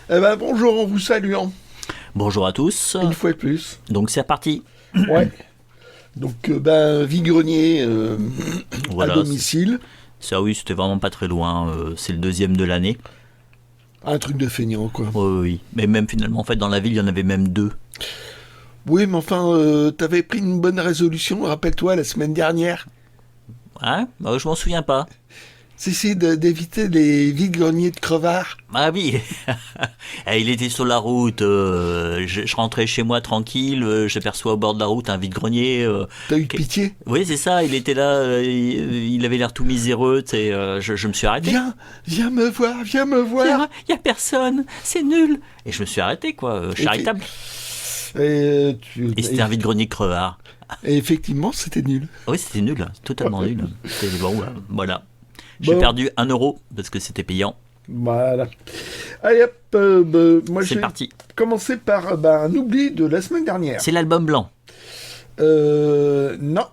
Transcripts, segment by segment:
Eh ben, bonjour, on vous saluant, Bonjour à tous. une fois de plus. Donc c'est reparti. Ouais. Donc, vide-grenier à Voilà. domicile. Ça oui, c'était vraiment pas très loin. C'est le deuxième de l'année. Un truc de feignant, quoi. Oui, oui. Mais même finalement, en fait, dans la ville, il y en avait même deux. Oui, mais enfin, t'avais pris une bonne résolution, rappelle-toi, la semaine dernière. Hein? Je m'en souviens pas. C'est d'éviter les vide-greniers de crevards. Ah oui. Il était sur la route. Je rentrais chez moi tranquille. J'aperçois au bord de la route un vide-grenier. T'as eu qui- pitié? Oui, c'est ça. Il était là. Il avait l'air tout miséreux. Je me suis arrêté. Viens me voir, viens me voir. Il y a personne. C'est nul. Et je me suis arrêté, quoi. Charitable. Et c'était un vide-grenier crevard. Et effectivement, c'était nul. Oui, c'était nul, totalement nul. C'était bon, voilà. J'ai Bon. perdu 1 euro parce que c'était payant. Voilà. Allez hop, moi C'est j'ai parti. commencé par un oubli de la semaine dernière. C'est l'album blanc. Non.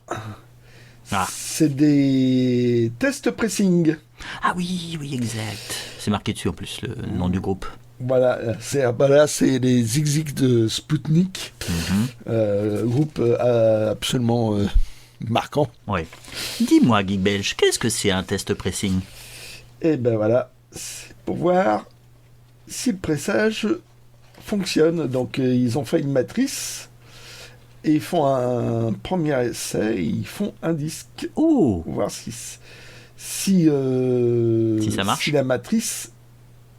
Ah. C'est des tests pressing. Ah oui, oui, exact. C'est marqué dessus en plus, le nom du groupe. Voilà, c'est les ZigZig de Spoutnik, groupe absolument marquant. Oui. Dis-moi, Geek Belge, qu'est-ce que c'est un test pressing? Et ben voilà, c'est pour voir si le pressage fonctionne. Donc ils ont fait une matrice et ils font un premier essai, et ils font un disque Oh, pour voir si Si ça marche. si la matrice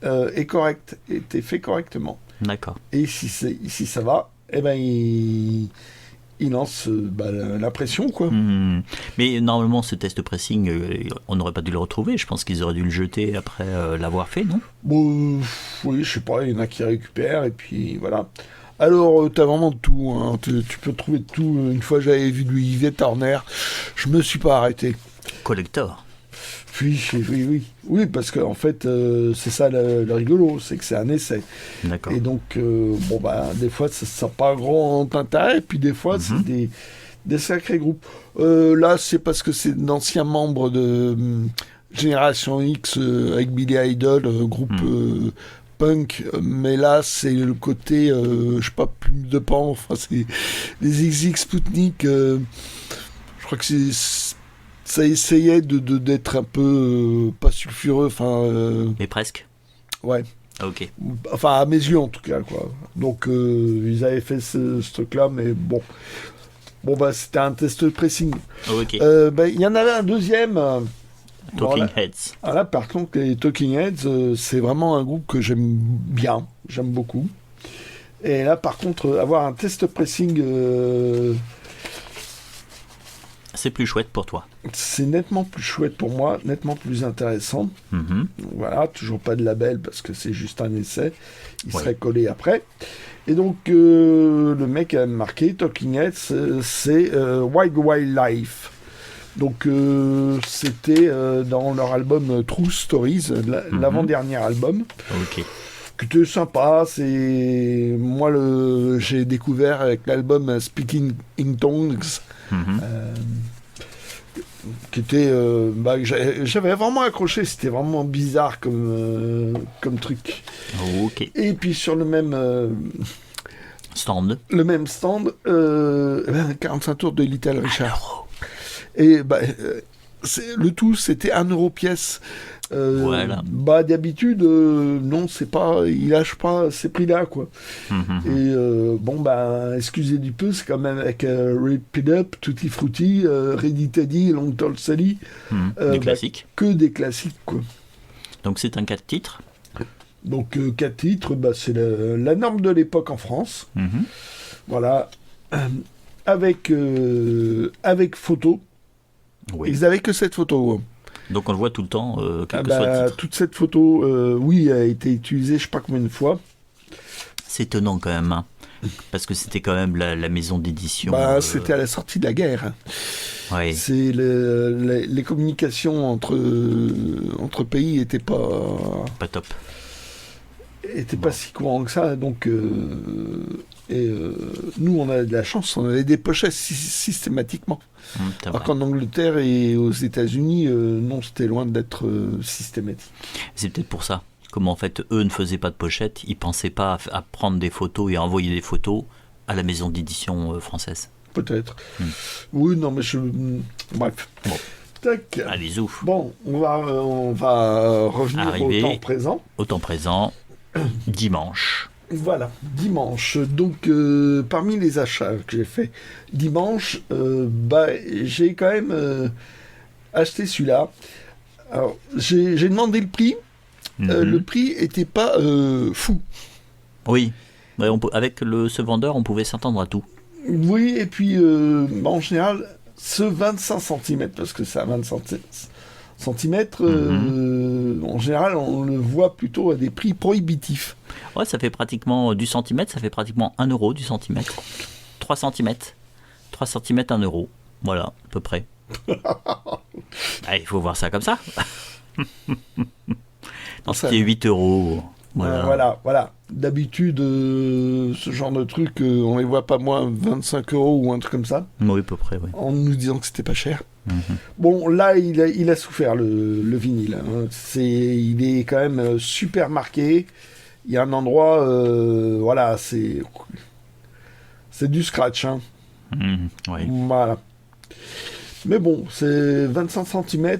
est correcte, est fait correctement. d'accord. Et si ça va, eh ben il lance la pression, quoi. Mais normalement, ce test pressing, on n'aurait pas dû le retrouver. Je pense qu'ils auraient dû le jeter après l'avoir fait, non? Bon, oui, je sais pas, il y en a qui récupèrent, et puis voilà. Alors, t'as vraiment de tout, hein. Tu peux trouver de tout. Une fois, j'avais vu du Yvette Horner, je me suis pas arrêté. Collector. Oui, parce qu'en fait, c'est ça le rigolo, c'est que c'est un essai. D'accord. Et donc, des fois, ça n'a pas grand intérêt, puis des fois, c'est des sacrés groupes. Là, c'est parce que c'est d'anciens membres de Génération X avec Billy Idol, groupe punk, mais là, c'est le côté, je sais pas, plume de pan, enfin, c'est les XX Spoutnik, je crois que ça essayait d'être un peu pas sulfureux, enfin, Mais presque. ouais. Ah, ok. Enfin, à mes yeux, en tout cas, quoi. Donc, ils avaient fait ce truc-là, mais bon. Bon, c'était un test de pressing. Ok. Il y en avait un deuxième. Talking Voilà. Heads. Là, par contre, les Talking Heads, c'est vraiment un groupe que j'aime bien. J'aime beaucoup. Et là, par contre, avoir un test pressing, C'est plus chouette pour toi. c'est nettement plus chouette pour moi, nettement plus intéressant. Mhm. Voilà, toujours pas de label parce que c'est juste un essai. Il Ouais. serait collé après. Et donc, le mec a marqué Talking Heads, c'est Wild Wildlife. Donc, c'était dans leur album True Stories, l'avant-dernier album, Ok. qui était sympa. Moi, j'ai découvert avec l'album Speaking in Tongues. Mhm. Qui était j'avais vraiment accroché, c'était vraiment bizarre comme truc. Ok. Et puis sur le même Stand. stand 45 tours de Little Richard. 1 euro. Et le tout c'était 1 euro pièce. Voilà. D'habitude non, c'est pas, il lâche pas ces prix là, quoi. Mhm. Et excusez du peu, c'est quand même avec Rip It Up, Tutti Frutti, Ready Teddy, Long Tall Sally, Des classiques. que des classiques, quoi. Donc c'est un 4 titres. Donc 4 titres, c'est la norme de l'époque en France. Mhm. Voilà. Avec photo. Oui. Ils n'avaient que cette photo, hein. Donc on le voit tout le temps, quel que soit le titre. Toute cette photo, oui, a été utilisée je sais pas combien de fois. C'est étonnant quand même, hein. Parce que c'était quand même la maison d'édition. C'était à la sortie de la guerre. Ouais. C'est les communications entre pays n'étaient pas Pas top. si courantes que ça. Donc, nous, on a de la chance, on avait des pochettes systématiquement. C'est Alors vrai. qu'en Angleterre et aux États-Unis, non, c'était loin d'être systématique. C'est peut-être pour ça comme en fait eux ne faisaient pas de pochette, ils pensaient pas à prendre des photos et à envoyer des photos à la maison d'édition française. Peut-être. Oui, non, mais bref. Bon. Tac. Allez, zouf. Bon, on va revenir Arriver au temps présent. Au temps présent, dimanche. Voilà, dimanche. Donc, parmi les achats que j'ai fait dimanche, j'ai quand même acheté celui-là. Alors, j'ai demandé le prix. Le prix était pas fou. Oui, ouais, avec ce vendeur, on pouvait s'attendre à tout. Oui, et puis, en général, ce 25 cm, parce que c'est à 25 cm, en général, on le voit plutôt à des prix prohibitifs. Ouais, ça fait pratiquement du centimètre, ça fait pratiquement 1 euro du centimètre. 3 cm. 3 cm, 1 euro. Voilà, à peu près. Il faut voir ça comme ça. Dans ce qui est 8 euros. Voilà. D'habitude, ce genre de truc, on les voit pas moins 25 euros ou un truc comme ça. Oui, à peu près, oui. En nous disant que c'était pas cher. Bon, là, il a souffert, le vinyle. Hein. Il est quand même super marqué. Il y a un endroit, voilà, c'est du scratch. Hein. Oui. Voilà. Mais bon, c'est 25 cm.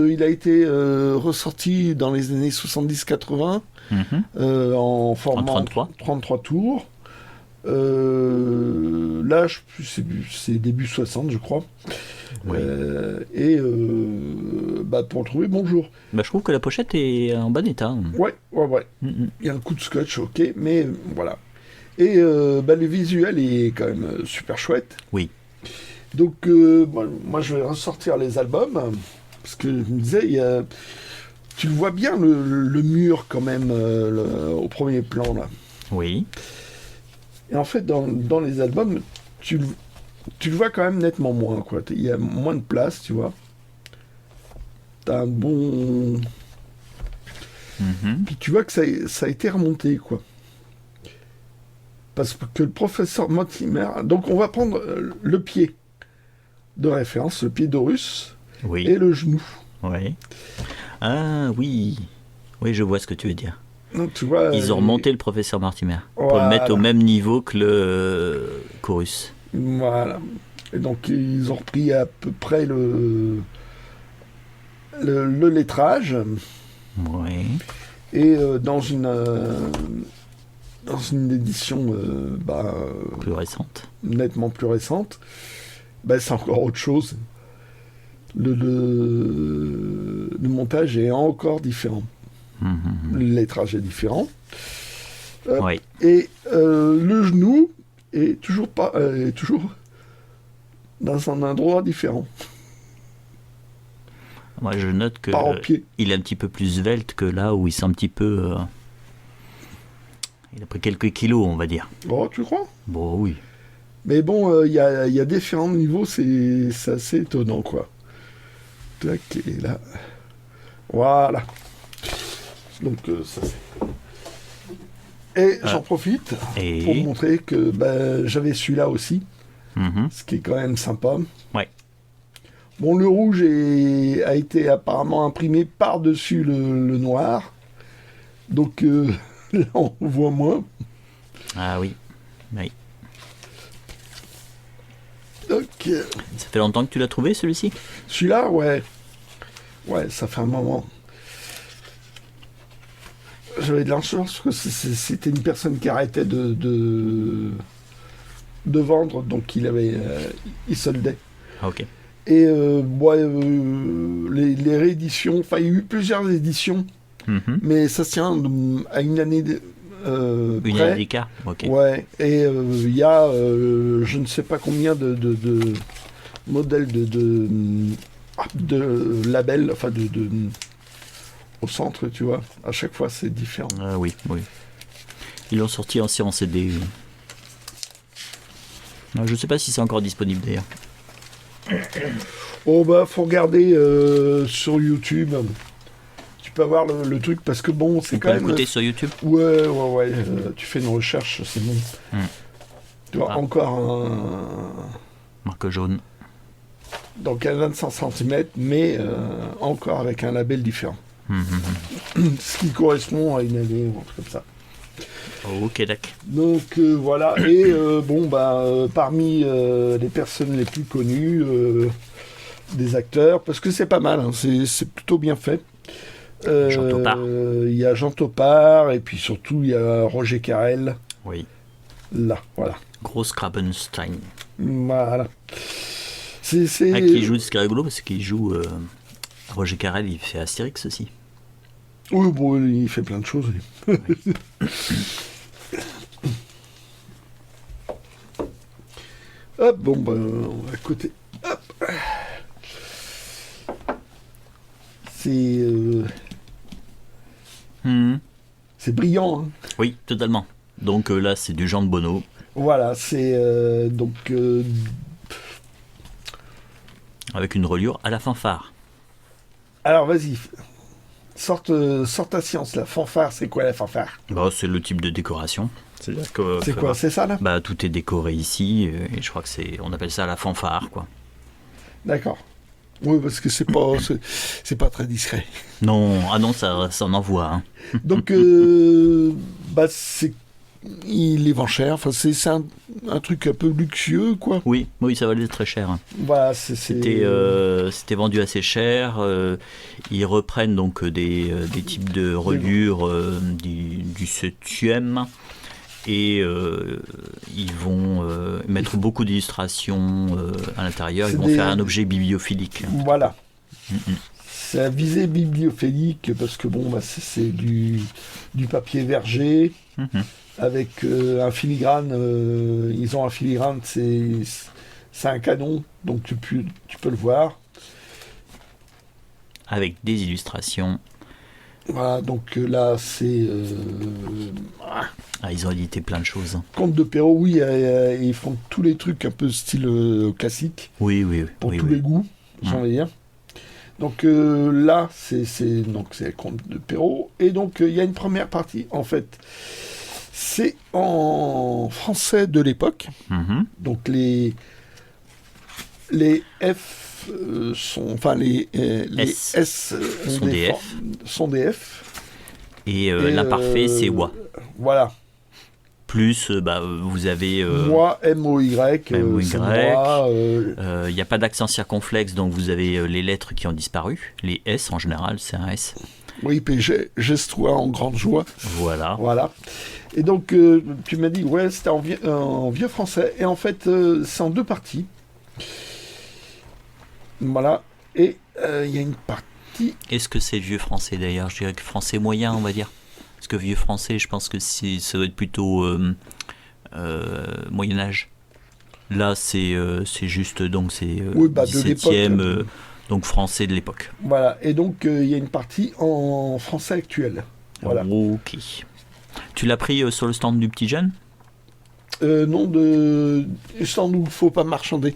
Il a été ressorti dans les années 70-80 en format 33 tours. Là, c'est début 60, je crois. Oui. Pour le trouver, bonjour. Je trouve que la pochette est en bon état. Ouais. Il y a un coup de scotch, ok, mais voilà. Et le visuel est quand même super chouette. Oui. Donc, moi, je vais ressortir les albums, parce que je me disais, tu le vois bien, le mur, quand même, au premier plan, là. Oui. Et en fait, dans les albums, tu le vois quand même nettement moins, quoi. Il y a moins de place, tu vois. T'as un bon... Puis tu vois que ça a été remonté, quoi. Parce que le professeur Mortimer... Donc, on va prendre le pied de référence, le pied d'Horus, oui. Et le genou. Oui. Ah, oui. Oui, je vois ce que tu veux dire. Donc, tu vois, ils ont remonté le professeur Mortimer pour le mettre au même niveau que le chorus. Voilà. Et donc, ils ont repris à peu près le lettrage. Oui. Et dans une édition plus récente. Nettement plus récente, c'est encore autre chose. Le montage est encore différent. Le lettrage est différent. Oui. Et le genou est toujours dans un endroit différent. Moi, je note que il est un petit peu plus svelte que là où il s'est un petit peu... il a pris quelques kilos, on va dire. Oh, tu crois ? Bon, oui. Mais bon, il y a différents niveaux, c'est assez étonnant, quoi. Tac, et là. Voilà. Donc, ça c'est... Et j'en profite pour montrer que j'avais celui-là aussi, ce qui est quand même sympa. Ouais. Bon, le rouge a été apparemment imprimé par-dessus le noir. Donc, là, on voit moins. Ah oui. Oui. Ok. Ça fait longtemps que tu l'as trouvé, celui-ci ? Celui-là, ouais. Ouais, ça fait un moment. J'avais de la chance parce que c'était une personne qui arrêtait de vendre, donc il soldait. Ok. Et les rééditions, enfin il y a eu plusieurs éditions, mais ça se tient à une année une année d'écart. Ok. Ouais, et il y a je ne sais pas combien de modèles de labels, enfin au centre, tu vois. À chaque fois, c'est différent. Oui. Ils l'ont sorti aussi en CD. Je ne sais pas si c'est encore disponible d'ailleurs. Oh faut regarder sur YouTube. Tu peux avoir le truc parce que bon, c'est quand même. Écouter sur YouTube. Ouais. Tu fais une recherche, c'est bon. Tu vois, encore un. Marque jaune. Donc un 25 cm, mais encore avec un label différent. Ce qui correspond à une année ou un truc comme ça. Ok, d'accord. Donc voilà, et parmi les personnes les plus connues des acteurs, parce que c'est pas mal, hein, c'est plutôt bien fait. Jean Topard. Il y a Jean Topard, et puis surtout il y a Roger Carrel. Oui. Là, voilà. Grosse Grabenstein. Voilà. C'est... Qui joue, ce qui est rigolo, parce qu'il joue... Roger Carrel, il fait Astérix aussi. Oui, bon, il fait plein de choses. Oui. Hop, bon, on va à côté. Hop. C'est brillant. Hein. Oui, totalement. Donc là, c'est du Jean de Bonneau. Voilà, c'est avec une reliure à la fanfare. Alors, vas-y. Sorte ta science, la fanfare, c'est quoi la fanfare? C'est le type de décoration. C'est-à-dire que, c'est quoi, c'est ça là? Tout est décoré ici, et je crois que on appelle ça la fanfare, quoi. D'accord. Oui, parce que c'est pas très discret. Non, ça en envoie. Hein. Donc, il les vend cher. Enfin, c'est un truc un peu luxueux, quoi. Oui, ça valait très cher. Voilà, c'était vendu assez cher. Ils reprennent donc des types de reliures du 7e. Et ils vont mettre beaucoup d'illustrations à l'intérieur. Ils vont faire un objet bibliophilique. Voilà. C'est à visée bibliophilique parce que c'est du papier verger avec un filigrane. Ils ont un filigrane, c'est un canon, donc tu peux le voir. Avec des illustrations. Voilà, donc là, c'est... ils ont édité plein de choses. Conte de Perrault, oui, ils font tous les trucs un peu style classique. Oui. Pour tous les goûts, j'ai envie de dire. Donc là, c'est Conte de Perrault. Et donc, il y a une première partie, en fait. C'est en français de l'époque. Donc, les F... les S sont des F. Et l'imparfait, c'est WA. Voilà. Plus, vous avez... moi, M-O-Y. Il n'y a pas d'accent circonflexe, donc vous avez les lettres qui ont disparu. Les S, en général, c'est un S. Oui, puis geste-toi en grande joie. Voilà. Et donc, tu m'as dit, c'était en vieux français. Et en fait, c'est en deux parties. Voilà, et il y a une partie... Est-ce que c'est vieux français d'ailleurs? Je dirais que français moyen, on va dire. Parce que vieux français, je pense que ça doit être plutôt Moyen-Âge. Là, c'est juste, donc c'est 17e, donc français de l'époque. Voilà, et donc il y a une partie en français actuel. Voilà. Ok. Tu l'as pris sur le stand du petit jeune? Non, le stand où il ne faut pas marchander.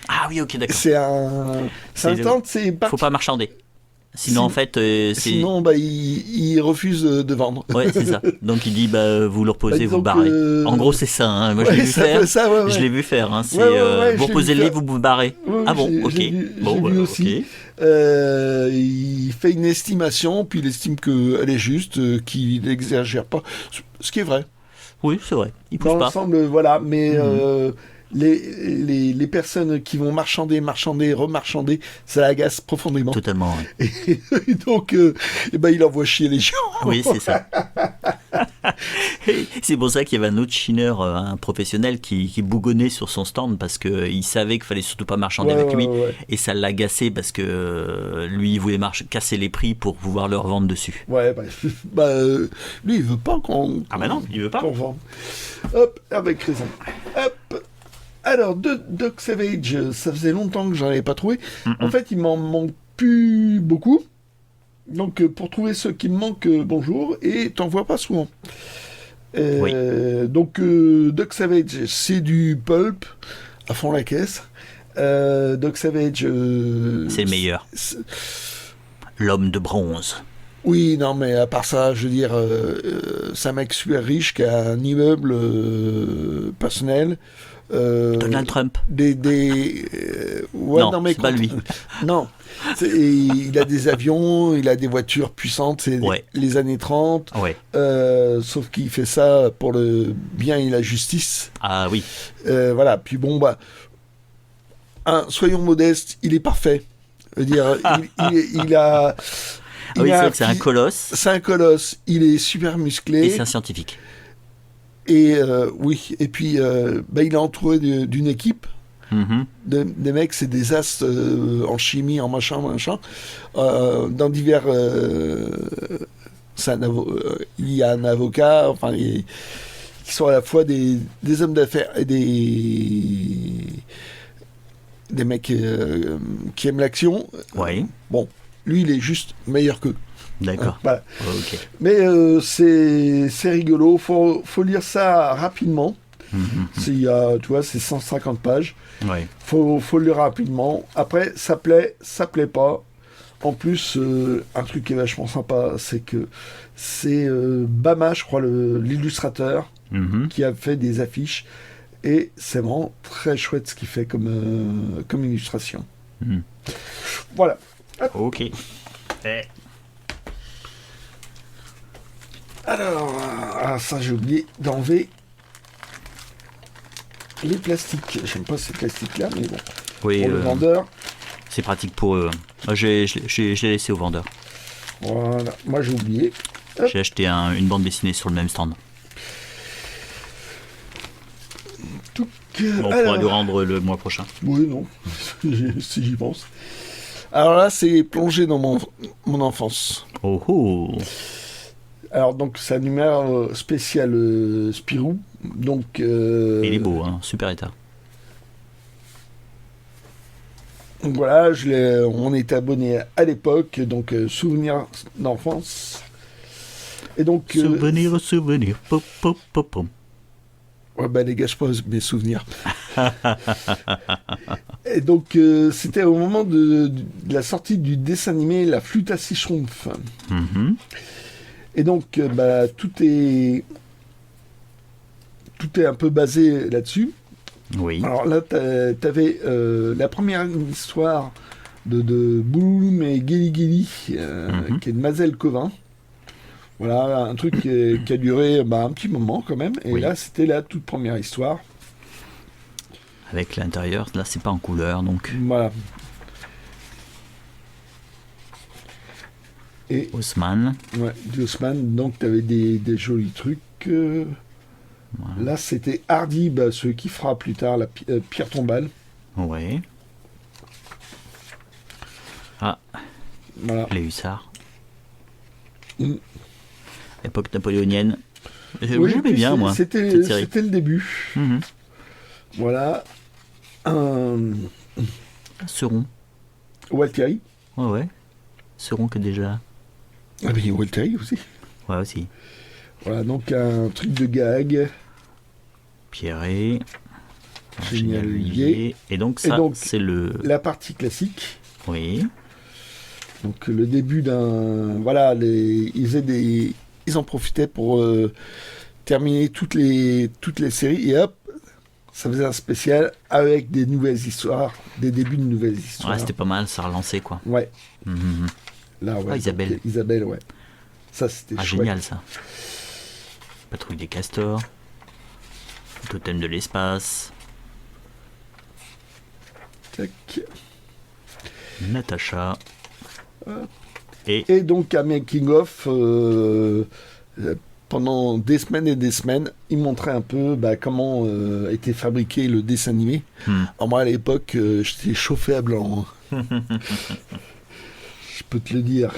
Ah oui, ok, d'accord. C'est un stand, c'est pas... Faut pas marchander. Sinon, en fait, sinon, il refuse de vendre. Ouais, c'est ça. Donc, il dit, vous le reposez, vous barrez. En gros, c'est ça. Hein. Moi, je l'ai vu faire. Je l'ai vu faire. Hein. C'est, vous reposez le lit, vous barrez. Ah bon, ok. J'ai vu aussi. Okay. Il fait une estimation, puis il estime qu'elle est juste, qu'il n'exagère pas. Ce qui est vrai. Oui, c'est vrai. Il pousse dans pas. l'ensemble, voilà. Mais... Les personnes qui vont marchander, remarchander, ça l'agace profondément. Totalement, oui. Et donc, il envoie chier les gens. Oui, c'est ça. C'est pour ça qu'il y avait un autre chineur, un professionnel, qui bougonnait sur son stand parce qu'il savait qu'il fallait surtout pas marchander avec lui. Et ça l'agaçait parce que lui, il voulait casser les prix pour pouvoir leur vendre dessus. Ouais, lui, il veut pas qu'on... Ah non, il veut pas. Qu'on vende. Hop, avec raison. Hop. Alors, Doc Savage, ça faisait longtemps que j'en avais pas trouvé. En fait, il m'en manque plus beaucoup. Donc, pour trouver ceux qui me manquent, bonjour. Et t'en vois pas souvent. Oui. Donc, Doc Savage, c'est du pulp à fond la caisse. Doc Savage... c'est le meilleur. L'homme de bronze. Oui, non, mais à part ça, je veux dire, c'est un mec super riche qui a un immeuble personnel. Donald Trump. Ouais, Non, non, mais c'est pas lui. Non, il a des avions, il a des voitures puissantes, c'est Ouais. les années 30. Ouais. Sauf qu'il fait ça pour le bien et la justice. Ah oui. Voilà, puis bon, bah, soyons modestes, il est parfait. Je veux dire, il a. Ah oui, c'est vrai que c'est un colosse. C'est un colosse, il est super musclé. Et c'est un scientifique. Et oui, et puis bah, il est entouré d'une équipe. Mhm. Des mecs, c'est des as en chimie, en machin. Dans divers. Il y a un avocat, enfin, qui sont à la fois des hommes d'affaires et des mecs qui aiment l'action. Oui. Bon, lui, il est juste meilleur qu'eux. D'accord. Voilà. Ok. Mais c'est rigolo, faut lire ça rapidement. Mhm. Il y a, tu vois, c'est 150 pages. Ouais. Faut le lire rapidement. Après, ça plaît pas. En plus, un truc qui est vachement sympa, c'est que c'est Bama, je crois, l'illustrateur, Mhm. qui a fait des affiches. Et c'est vraiment très chouette ce qu'il fait comme illustration. Mhm. Voilà. Ok. Alors, ça j'ai oublié d'enlever les plastiques. J'aime pas ces plastiques-là, mais bon. Oui, Pour le vendeur, c'est pratique pour eux. Moi, je l'ai laissé au vendeur. voilà. Moi j'ai oublié. Hop. J'ai acheté une bande dessinée sur le même stand. On pourra lui rendre le mois prochain. Oui, non, si j'y pense. Alors là, c'est plongé dans mon enfance. Oh oh. Alors donc, c'est un numéro spécial Spirou. Donc, Il est beau, hein, super état. donc voilà, on est abonné à l'époque, donc souvenir d'enfance. Et donc, Souvenir, pop, pop, pop, pop. ouais, bah les gars, je pose mes souvenirs. Et donc, c'était au moment de la sortie du dessin animé La Flûte à six schtroumpfs. Mhm. Et donc, bah, tout est un peu basé là-dessus. Oui. Alors là, t'avais la première histoire de Bouloum et Guili Guili, qui est de Mazel Covin. Voilà, un truc qui a duré un petit moment quand même. Et Oui. là, c'était la toute première histoire. Avec l'intérieur, là c'est pas en couleur donc. Voilà. Et Haussmann. ouais, Haussmann, donc tu avais des jolis trucs. Voilà. Là, c'était Hardy, bah, celui qui fera plus tard la Pierre Tombale. Oui. Ah, Voilà. les hussards. Mm. Époque napoléonienne. Oui, J'aimais puis bien moi. C'était cette série. le début. Mhm. Voilà. Seron. Walteri. Ouais. Seron que déjà. Ah mais Walteri aussi. Ouais aussi. Voilà, donc un truc de gag. Pierret. Génial Olivier. Et donc ça, donc, c'est le. La partie classique. Oui. Donc le début d'un... Voilà, ils en profitaient pour terminer toutes les séries. Et hop, ça faisait un spécial avec des nouvelles histoires, des débuts de nouvelles histoires. Ouais, c'était pas mal, ça relançait quoi. Ouais, Mhm. là, ouais. Ah, Isabelle. donc, Isabelle, ouais. Ça, c'était Ah, chouette. génial ça. Patrouille des castors. Totem de l'espace. Tac. Natacha. Et donc, à Making of, pendant des semaines et des semaines, il montrait un peu comment était fabriqué le dessin animé. Alors moi, à l'époque, j'étais chauffé à blanc. Hein. Je peux te le dire.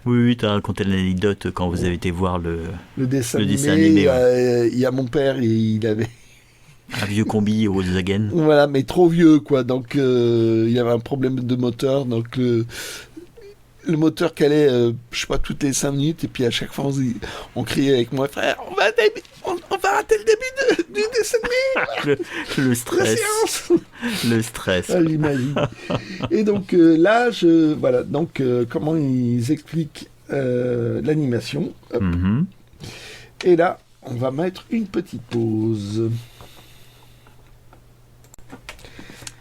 Oui, tu as raconté l'anecdote quand vous avez été voir le dessin dessin animé. animé, Il y a mon père, il avait... un vieux combi au Volkswagen. Voilà, mais trop vieux, quoi. Donc, il y avait un problème de moteur. Donc, le moteur calait, je sais pas, toutes les 5 minutes. Et puis, à chaque fois, on criait avec moi, frère, on va rater le début du dessin animé. Le La stress. séance. Le stress. J'imagine. Et donc, là, voilà. Donc, comment ils expliquent l'animation. Hop. Mhm. Et là, on va mettre une petite pause.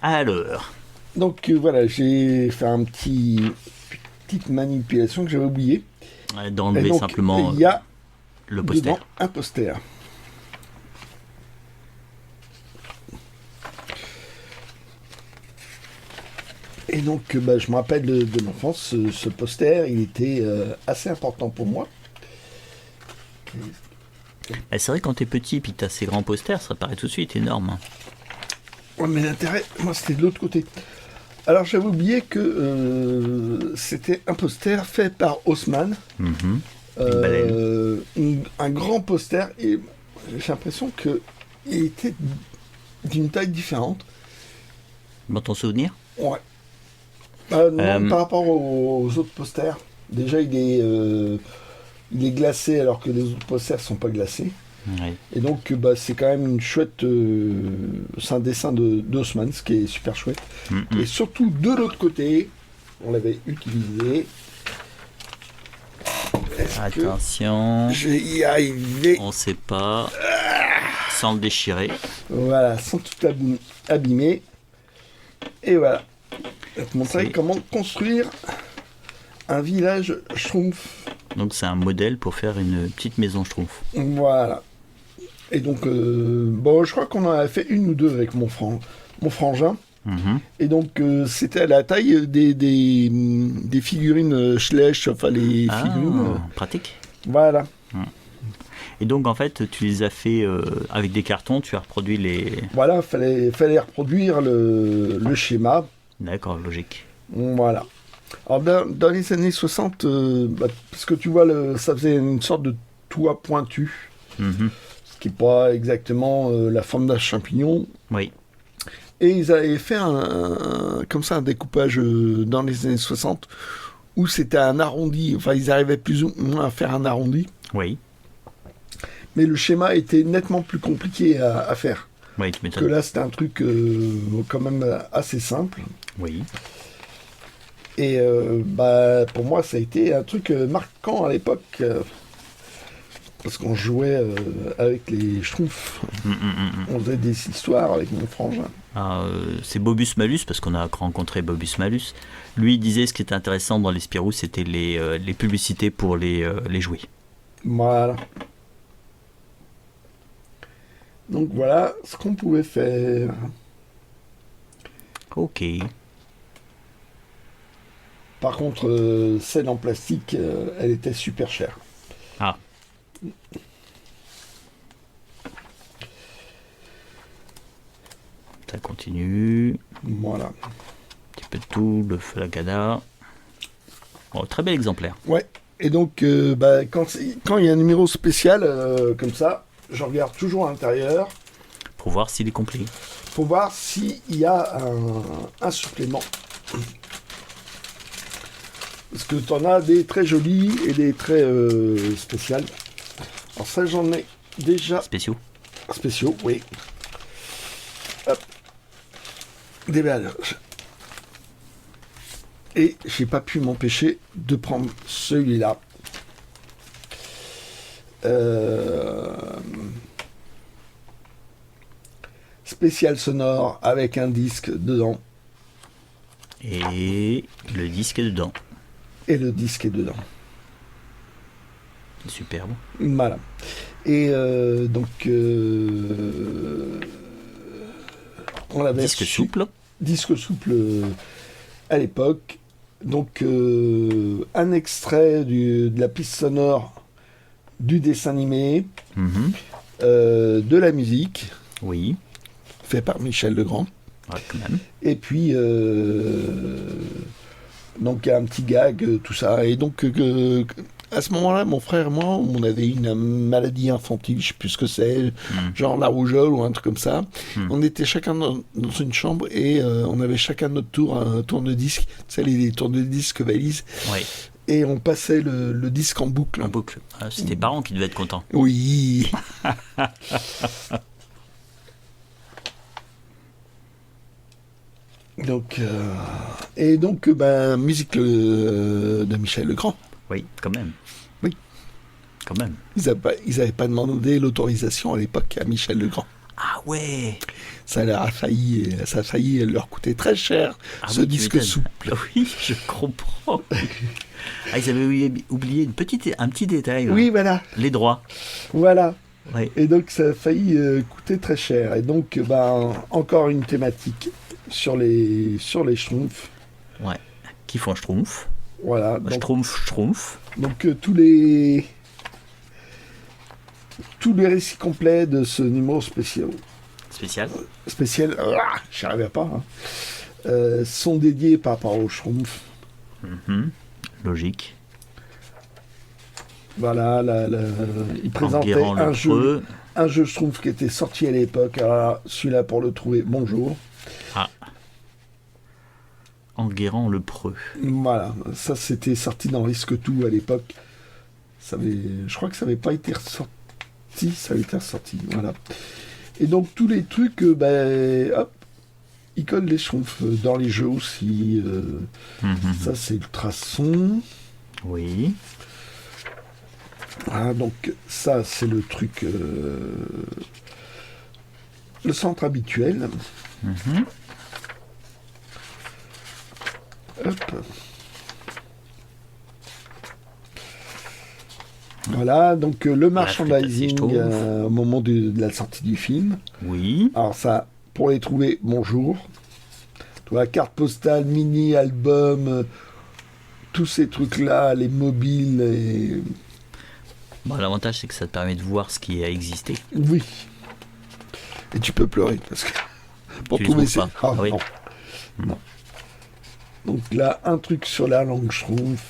Alors, Donc voilà, j'ai fait petite manipulation que j'avais oubliée. Et d'enlever donc, simplement il y a le poster. dedans un poster. Et donc, je me rappelle de l'enfance, ce poster, il était assez important pour moi. C'est vrai, quand t'es petit et puis t'as ces grands posters, ça paraît tout de suite énorme. Ouais, mais l'intérêt, moi, c'était de l'autre côté. Alors, j'avais oublié que c'était un poster fait par Haussmann. Mhm. Baleine. Un grand poster, et j'ai l'impression qu'il était d'une taille différente. Dans ton souvenir? Ouais. Non, par rapport aux autres posters, déjà il est glacé alors que les autres posters sont pas glacés. Oui. Et donc c'est quand même une chouette. C'est un dessin d'Haussmann, ce qui est super chouette. Mhm. Et surtout de l'autre côté, on l'avait utilisé. Est-ce que Attention, je vais y arriver? on sait pas. Sans le déchirer. Voilà, sans tout abîmer. Et voilà. Je vais te montrer C'est- comment construire un village schtroumpf. Donc c'est un modèle pour faire une petite maison schtroumpf. Voilà. Et donc, je crois qu'on en a fait une ou deux avec mon frangin. Mhm. Et donc, c'était à la taille des figurines Schleich, enfin les Ah, figurines. pratique. Voilà. Et donc en fait, tu les as fait avec des cartons, tu as reproduit les... Voilà, fallait reproduire le schéma. D'accord, logique. Voilà. Alors, dans les années 60, parce que tu vois, ça faisait une sorte de toit pointu, Mhm. ce qui n'est pas exactement la forme d'un champignon. Oui. Et ils avaient fait comme ça un découpage dans les années 60 où c'était un arrondi. Enfin, ils arrivaient plus ou moins à faire un arrondi. Oui. Mais le schéma était nettement plus compliqué à faire. Oui, tu Que m'étonnes. là, c'était un truc quand même assez simple. Oui. Et pour moi, ça a été un truc marquant à l'époque. Parce qu'on jouait avec les schtroumpfs. On faisait des histoires avec mon frangin. C'est Bobus Malus, parce qu'on a rencontré Bobus Malus. Lui, il disait ce qui était intéressant dans les Spirou, c'était les publicités pour les jouets. Voilà. Donc voilà ce qu'on pouvait faire. Ok. Par contre, celle en plastique, elle était super chère. Ah. Ça continue. Voilà. Un petit peu de tout, le flagada. Oh, très bel exemplaire. Ouais. Et donc, quand il y a un numéro spécial comme ça, je regarde toujours à l'intérieur Pour voir s'il est complet. pour voir s'il y a un supplément. Parce que tu en as des très jolis et des très spéciales. Alors ça, j'en ai déjà Spéciaux. spéciaux, oui. Hop. Des balles. Et j'ai pas pu m'empêcher de prendre celui-là. Spécial sonore avec un disque dedans. Et le disque est dedans. Et le disque est dedans. C'est superbe. Voilà. Et on l'avait Disque reçu. souple. Disque souple à l'époque. Donc un extrait de la piste sonore du dessin animé, Mhm. de la musique, Oui. fait par Michel Legrand. Ouais, quand même. Et puis donc un petit gag, tout ça. Et donc à ce moment-là, mon frère et moi, on avait une maladie infantile, je sais plus ce que c'est, genre la rougeole ou un truc comme ça. On était chacun dans une chambre et on avait chacun notre tour, un tourne-disque, tu sais, les tourne-disques valises. Oui. Et on passait le disque en boucle. En boucle. Ah, c'est tes parents qui devaient être contents. Oui. Donc, musique de Michel Legrand. Oui, quand même. Oui. Quand même. Ils avaient pas demandé l'autorisation à l'époque à Michel Legrand. Ah ouais. Ça a failli leur coûter très cher, ce oui, disque souple. Oui, je comprends. Ils avaient oublié un petit détail. Oui, voilà. Les droits. Voilà. Oui. Et donc ça a failli coûter très cher. Et donc, encore une thématique sur les Schtroumpfs. Ouais. Qui font Schtroumpf. Voilà. Donc, Schtroumpf. Donc tous les récits complets de ce numéro spécial, j'y arrivais pas, sont dédiés par rapport aux Schtroumpfs. Logique. Voilà, il présentait un jeu Schtroumpf qui était sorti à l'époque. Alors celui-là, pour le trouver, bonjour. Ah. Enguerrand le Preux. Voilà, ça c'était sorti dans Risque Tout à l'époque. Je crois que ça n'avait pas été ressorti. Ça avait été ressorti, voilà. Et donc tous les trucs, hop, ils collent les Schtroumpfs dans les jeux aussi. Ça c'est Ultrason. Oui. Voilà, donc ça c'est le truc, le centre habituel. Hop. Voilà, donc le merchandising au moment de la sortie du film. Oui. Alors ça, pour les trouver, bonjour. Toi, carte postale, mini, album, tous ces trucs-là, les mobiles. Et... Bon, l'avantage, c'est que ça te permet de voir ce qui a existé. Oui. Et tu peux pleurer, parce que pour tu trouver ça. Ah, oui. Non. Donc là, un truc sur la langue Schtroumpf.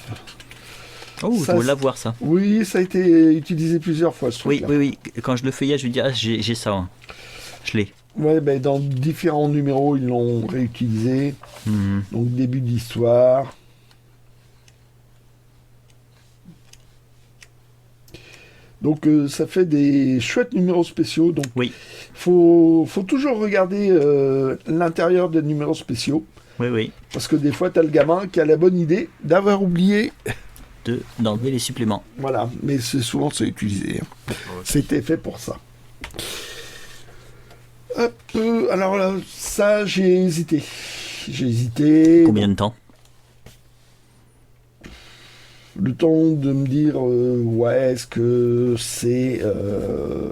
Oh, je voulais la voir, ça. Oui, ça a été utilisé plusieurs fois, ce truc-là. Oui. Quand je le feuillais, je me dis, j'ai ça. Hein. Je l'ai. Ouais, dans différents numéros, ils l'ont réutilisé. Donc, début d'histoire. Donc, ça fait des chouettes numéros spéciaux. Donc, faut toujours regarder l'intérieur des numéros spéciaux. Oui. Parce que des fois, tu as le gamin qui a la bonne idée d'avoir oublié... d'enlever les suppléments. Voilà, mais souvent c'est utilisé. C'était fait pour ça. Hop, alors là, ça, j'ai hésité. Combien de temps? Le temps de me dire, est-ce que c'est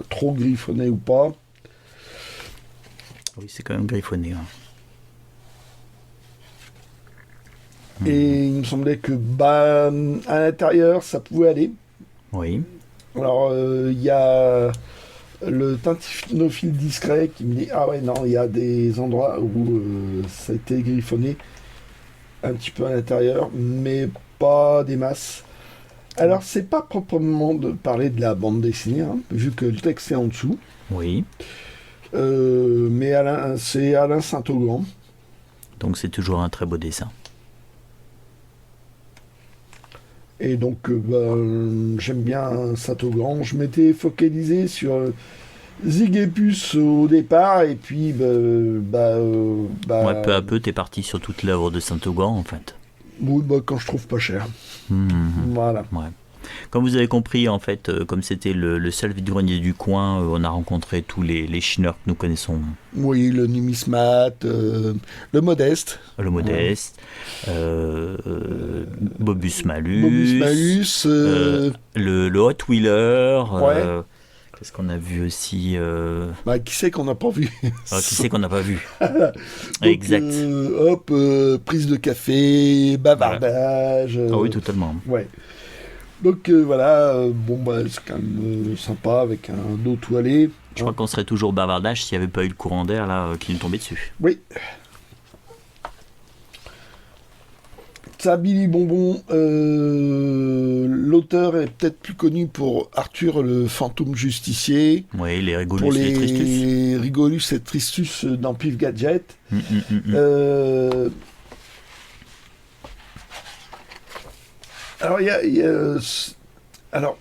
trop griffonné ou pas? Oui, c'est quand même griffonné. Hein. Et il me semblait que à l'intérieur, ça pouvait aller. Oui. Alors, il y a le tintiphile discret qui me dit il y a des endroits où ça a été griffonné un petit peu à l'intérieur, mais pas des masses. Alors, c'est pas proprement de parler de la bande dessinée, vu que le texte est en dessous. Oui. Mais c'est Alain Saint-Augrand. Donc, c'est toujours un très beau dessin. Et donc, j'aime bien Saint-Augrand. Je m'étais focalisé sur Zig et Puce au départ, et puis... peu à peu, t'es parti sur toute l'œuvre de Saint-Augrand, en fait. Oui, quand je trouve pas cher. Voilà. Ouais. Comme vous avez compris, en fait, comme c'était le seul vide-grenier du coin, on a rencontré tous les chineurs que nous connaissons. Oui, le numismate, le modeste. Le modeste, Bobus Malus, le Hot Wheeler. Ouais. Qu'est-ce qu'on a vu aussi qui c'est qu'on n'a pas vu? Qui c'est qu'on n'a pas vu? Donc, exact. Prise de café, bavardage. Ah oui, totalement. Ouais. Donc voilà, c'est quand même sympa avec un dos toilé. Je crois qu'on serait toujours bavardage s'il n'y avait pas eu le courant d'air là qui nous tombait dessus. Oui. Ça, Billy Bonbon, l'auteur est peut-être plus connu pour Arthur le fantôme justicier. Oui, les Rigolus pour et Tristus. Les Rigolus et Tristus dans Pif Gadget. Alors, alors,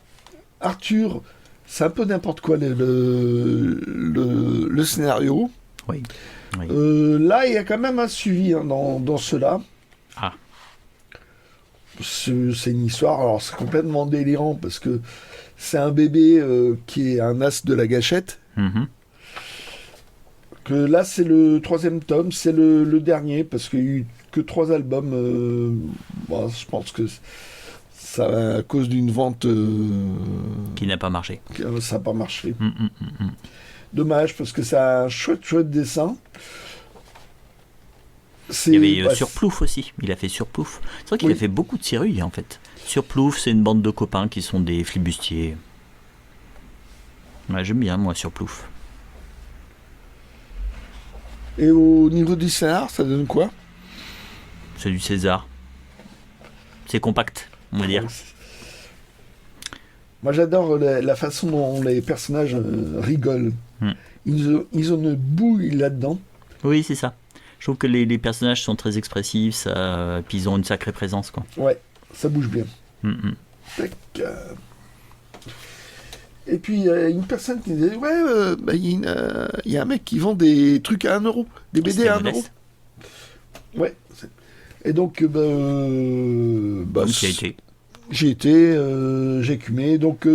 Arthur, c'est un peu n'importe quoi le scénario. Oui. Là, il y a quand même un suivi dans cela. Ah. c'est une histoire, alors c'est complètement délirant parce que c'est un bébé qui est un as de la gâchette. Mhm. Que là, c'est le 3e tome, c'est le dernier parce qu'il n'y a eu que 3 albums. Bon, je pense que ça, à cause d'une vente, Qui n'a pas marché. ça n'a pas marché. Mm, mm, mm, mm. Dommage parce que c'est un chouette dessin. Il y avait bah, Surplouf aussi. Il a fait Surplouf. C'est vrai qu'il Oui. a fait beaucoup de séries en fait. Surplouf, c'est une bande de copains qui sont des flibustiers. Ouais, j'aime bien moi Surplouf. Et au niveau du scénar, ça donne quoi? C'est du César. C'est compact, on va dire. Moi, j'adore la façon dont les personnages rigolent. Hmm. Ils ont une bouille là-dedans. Oui, c'est ça. Je trouve que les personnages sont très expressifs, puis ils ont une sacrée présence, quoi. Ouais, ça bouge bien. Mm, mm. Tac. Et puis, il y a une personne qui disait, ouais, il y a un mec qui vend des trucs à 1 euro, des BD C'était à 1 euro. modeste. Ouais. Et donc, Donc, il a été. j'y étais, j'ai écumé. Donc,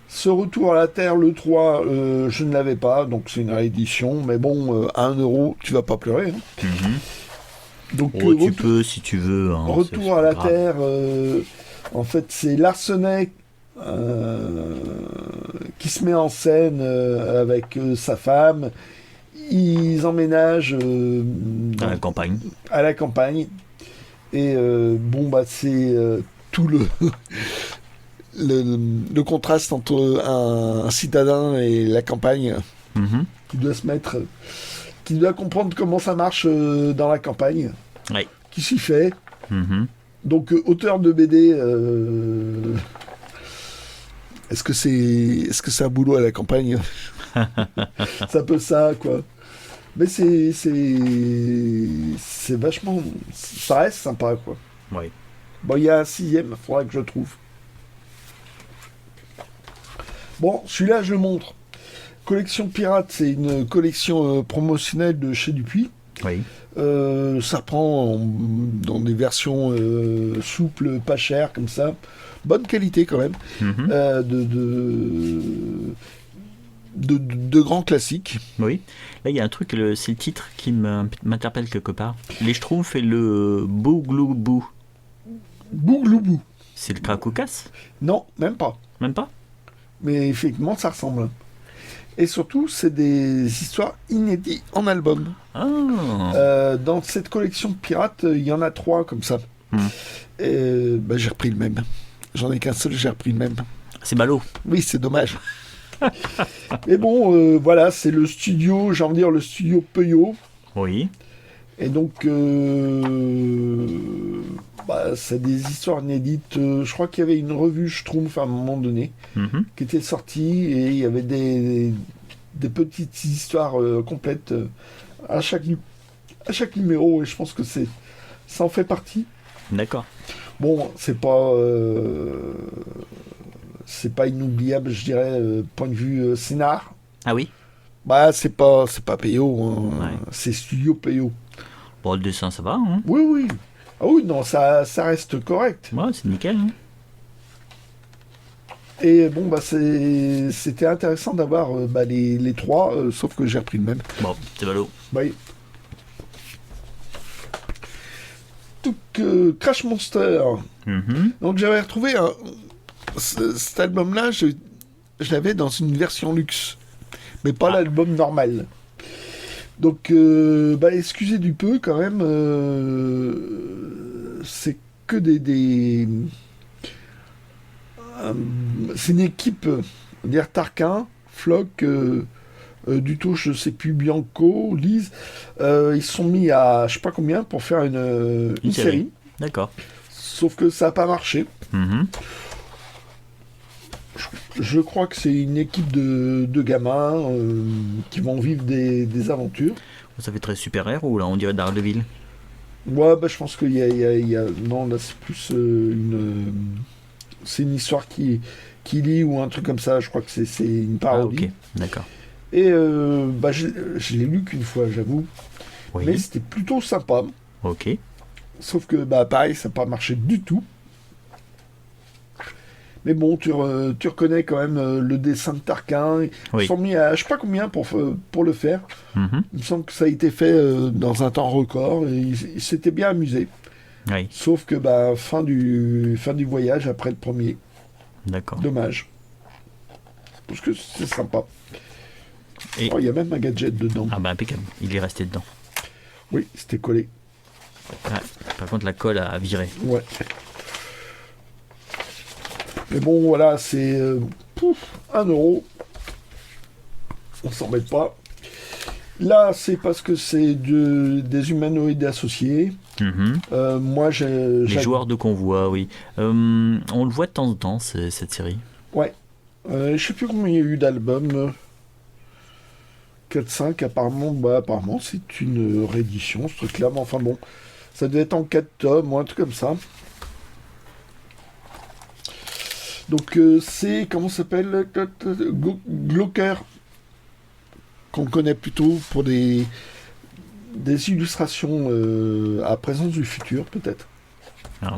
ce retour à la Terre, le 3, je ne l'avais pas, donc c'est une réédition. Mais bon, à 1 euro, tu vas pas pleurer. Hein. Mhm. Donc, Oh, tu peux si tu veux. Hein, retour c'est à la grave. Terre, en fait, c'est Larsenet qui se met en scène avec sa femme. Ils emménagent Dans la campagne. à la campagne. Et bon, bah, c'est tout le contraste entre un citadin et la campagne Mhm. qui doit se mettre, qui doit comprendre comment ça marche dans la campagne, Ouais. qui s'y fait. Mhm. Donc, auteur de BD, est-ce que c'est un boulot à la campagne? C'est un peu ça, quoi. Mais c'est vachement, ça reste sympa, quoi. Ouais. Bon, il y a un 6e, il faudra que je trouve. Bon, celui-là, je le montre. Collection Pirate, c'est une collection promotionnelle de chez Dupuis. Oui. Ça prend dans des versions souples, pas chères, comme ça. Bonne qualité, quand même. Mhm. De grands classiques. Oui. Là, il y a un truc, c'est le titre qui m'interpelle quelque part. Les Schtroumpfs et le Bougloubou. Bougloubou. C'est le Krakoukas? Non, même pas. Même pas? Mais effectivement, ça ressemble. Et surtout, c'est des histoires inédites en album. Ah. Dans cette collection de pirates, il y en a 3 comme ça. Et, bah, j'ai repris le même. J'en ai qu'un seul, j'ai repris le même. C'est ballot. Oui, c'est dommage. Mais bon, voilà, c'est le studio, j'ai envie de dire le studio Peuillot. Oui. Et donc, bah, c'est des histoires inédites. Je crois qu'il y avait une revue Schtroumpf à un moment donné Mhm. qui était sortie et il y avait des petites histoires complètes à chaque numéro. Et je pense que ça en fait partie. D'accord. Bon, c'est pas inoubliable, je dirais, point de vue scénar. Ah oui. Bah, c'est pas Peuillot, hein. Ouais. C'est Studio Peuillot. Bon, le dessin, ça va. Hein. Oui, oui. Ah oui, non, ça reste correct. Ouais, c'est nickel. Hein. Et bon, bah, c'était intéressant d'avoir bah, les 3, sauf que j'ai repris le même. Bon, c'est ballot. Oui. Donc, Crash Monster. Mhm. Donc, j'avais retrouvé cet album-là, je l'avais dans une version luxe, mais pas l'album normal. Donc, bah, excusez du peu quand même, c'est que c'est une équipe, on va dire Tarquin, Flock, Dutouche, je sais plus, Bianco, Lise, ils se sont mis à je sais pas combien pour faire une série. D'accord. Sauf que ça n'a pas marché. Mhm. Je crois que c'est une équipe de gamins qui vont vivre des aventures. Ça fait très super-héros, là, on dirait Daredevil. Ouais, bah, je pense qu'il y a... Non, là, c'est plus c'est une histoire qui lit ou un truc comme ça. Je crois que c'est une Ah, parodie. ok. D'accord. Et bah, je l'ai lu qu'une fois, j'avoue. Oui. Mais c'était plutôt sympa. Ok. Sauf que, bah, pareil, ça n'a pas marché du tout. Mais bon, tu reconnais quand même le dessin de Tarquin. Ils Oui. sont mis à je sais pas combien pour le faire. Mhm. Il me semble que ça a été fait dans un temps record et ils s'étaient bien amusés. Oui, Sauf que fin du voyage après le premier. d'accord. Dommage. Parce que c'est sympa. Et... Oh, il y a même un gadget dedans. Ah bah impeccable, il est resté dedans. Oui, c'était collé. Ouais. Par contre, la colle a viré. Ouais. Mais bon, voilà, c'est 1€. On s'embête pas. Là, c'est parce que c'est des humanoïdes associés. Mhm. Moi, Les joueurs de convoi, oui. On le voit de temps en temps, cette série. Ouais. Je sais plus combien il y a eu d'albums. 4-5, apparemment c'est une réédition, ce truc-là. Mais enfin bon, ça devait être en 4 tomes ou un truc comme ça. Donc c'est, comment ça s'appelle, Glocker, qu'on connaît plutôt pour des illustrations à présence du futur, peut-être. Ah.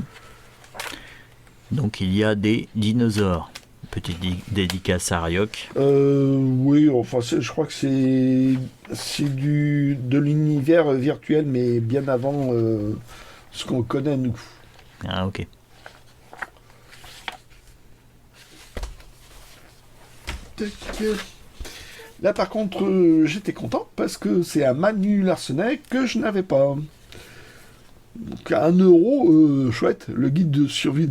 Donc il y a des dinosaures. Petite dédicace à Ryok. Oui, enfin, je crois que c'est de l'univers virtuel, mais bien avant ce qu'on connaît, nous. Ah ok. Tac. Là, par contre, j'étais content parce que c'est un Manu Larsenet que je n'avais pas. Donc, à 1€, chouette. Le guide de survie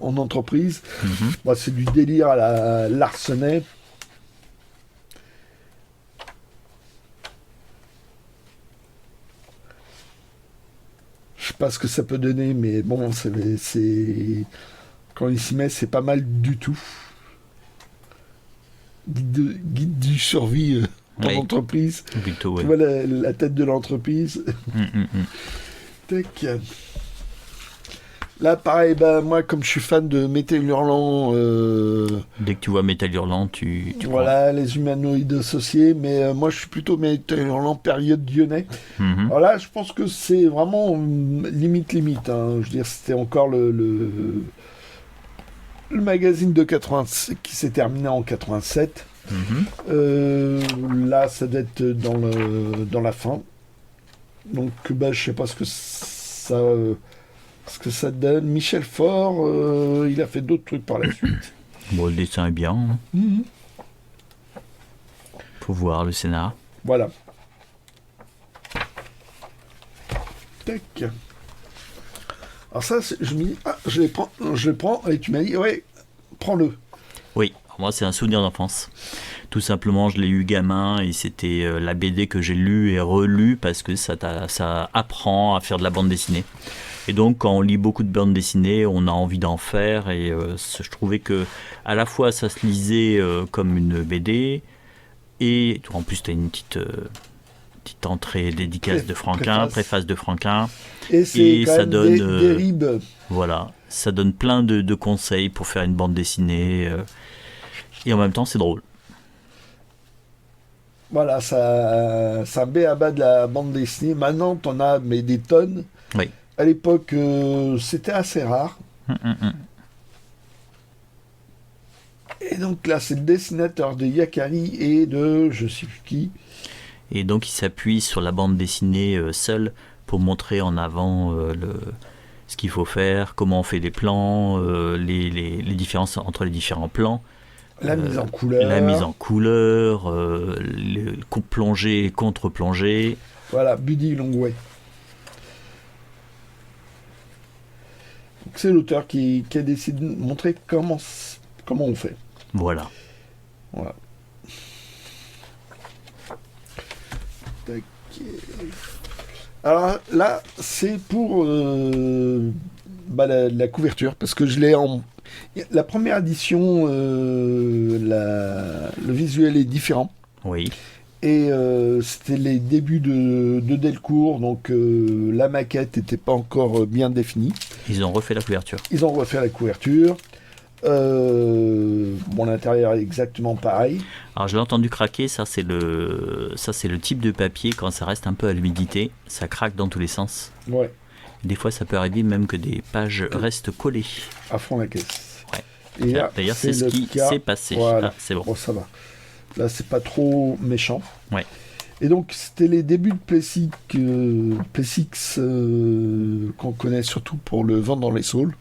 en entreprise. Mhm. Bah, c'est du délire à la Larsenet. Je sais pas ce que ça peut donner, mais bon, quand il s'y met, c'est pas mal du tout. Guide du survie en Oui. entreprise. Plutôt, Tu ouais. vois la tête de l'entreprise. Tac. Là, pareil, moi, comme je suis fan de Métal Hurlant, Dès que tu vois Métal Hurlant, tu voilà, les humanoïdes associés, mais moi, je suis plutôt Métal Hurlant période lyonnais. prends. Mhm. Alors là, je pense que c'est vraiment limite. Hein. Je veux dire, c'était encore le magazine de 87 qui s'est terminé en 87. Mhm. Là, ça doit être dans la fin. Donc, je sais pas ce que ça donne. Michel Faure, il a fait d'autres trucs par la suite. Bon, le dessin est bien. Hein. Mhm. Faut voir le scénar. Voilà. Tac. Alors ça, je me dis, je le prends, et tu m'as dit, ouais, prends-le. Oui, moi c'est un souvenir d'enfance. Tout simplement, je l'ai eu gamin et c'était la BD que j'ai lue et relue parce que ça apprend à faire de la bande dessinée. Et donc, quand on lit beaucoup de bandes dessinées, on a envie d'en faire. Et je trouvais que à la fois ça se lisait comme une BD et en plus tu as une petite entrée dédicace de Franquin, préface de Franquin. Et c'est quand ça même donne des ribes. voilà, ça donne plein de conseils pour faire une bande dessinée et en même temps c'est drôle. Voilà, ça b.a.-ba de la bande dessinée. Maintenant, t'en as mais des tonnes. Oui. À l'époque, c'était assez rare. Et donc là, c'est le dessinateur de Yakari et de je sais plus qui. Et donc il s'appuie sur la bande dessinée seule pour montrer en avant ce qu'il faut faire, comment on fait des plans, les différences entre les différents plans. La mise en couleur. La mise en couleur, le plongée et contre-plongée. Voilà, Buddy Longway. C'est l'auteur qui a décidé de montrer comment on fait. Voilà. Voilà. Tac. Alors là, c'est pour la couverture, parce que je l'ai en... La première édition, le visuel est différent. Oui. Et c'était les débuts de Delcourt, donc la maquette n'était pas encore bien définie. Ils ont refait la couverture. Ils ont refait la couverture. L'intérieur est exactement pareil. Alors je l'ai entendu craquer, ça c'est le type de papier, quand ça reste un peu à l'humidité, ça craque dans tous les sens. Ouais, Des fois ça peut arriver même que des pages restent collées. à fond la caisse. Ouais. Et là, D'ailleurs, c'est ce le qui cas. s'est passé. Voilà. Ah, c'est bon. Bon, ça va. Là, c'est pas trop méchant. Ouais. Et donc, c'était les débuts de Plessis, qu'on connaît surtout pour le vent dans les saules.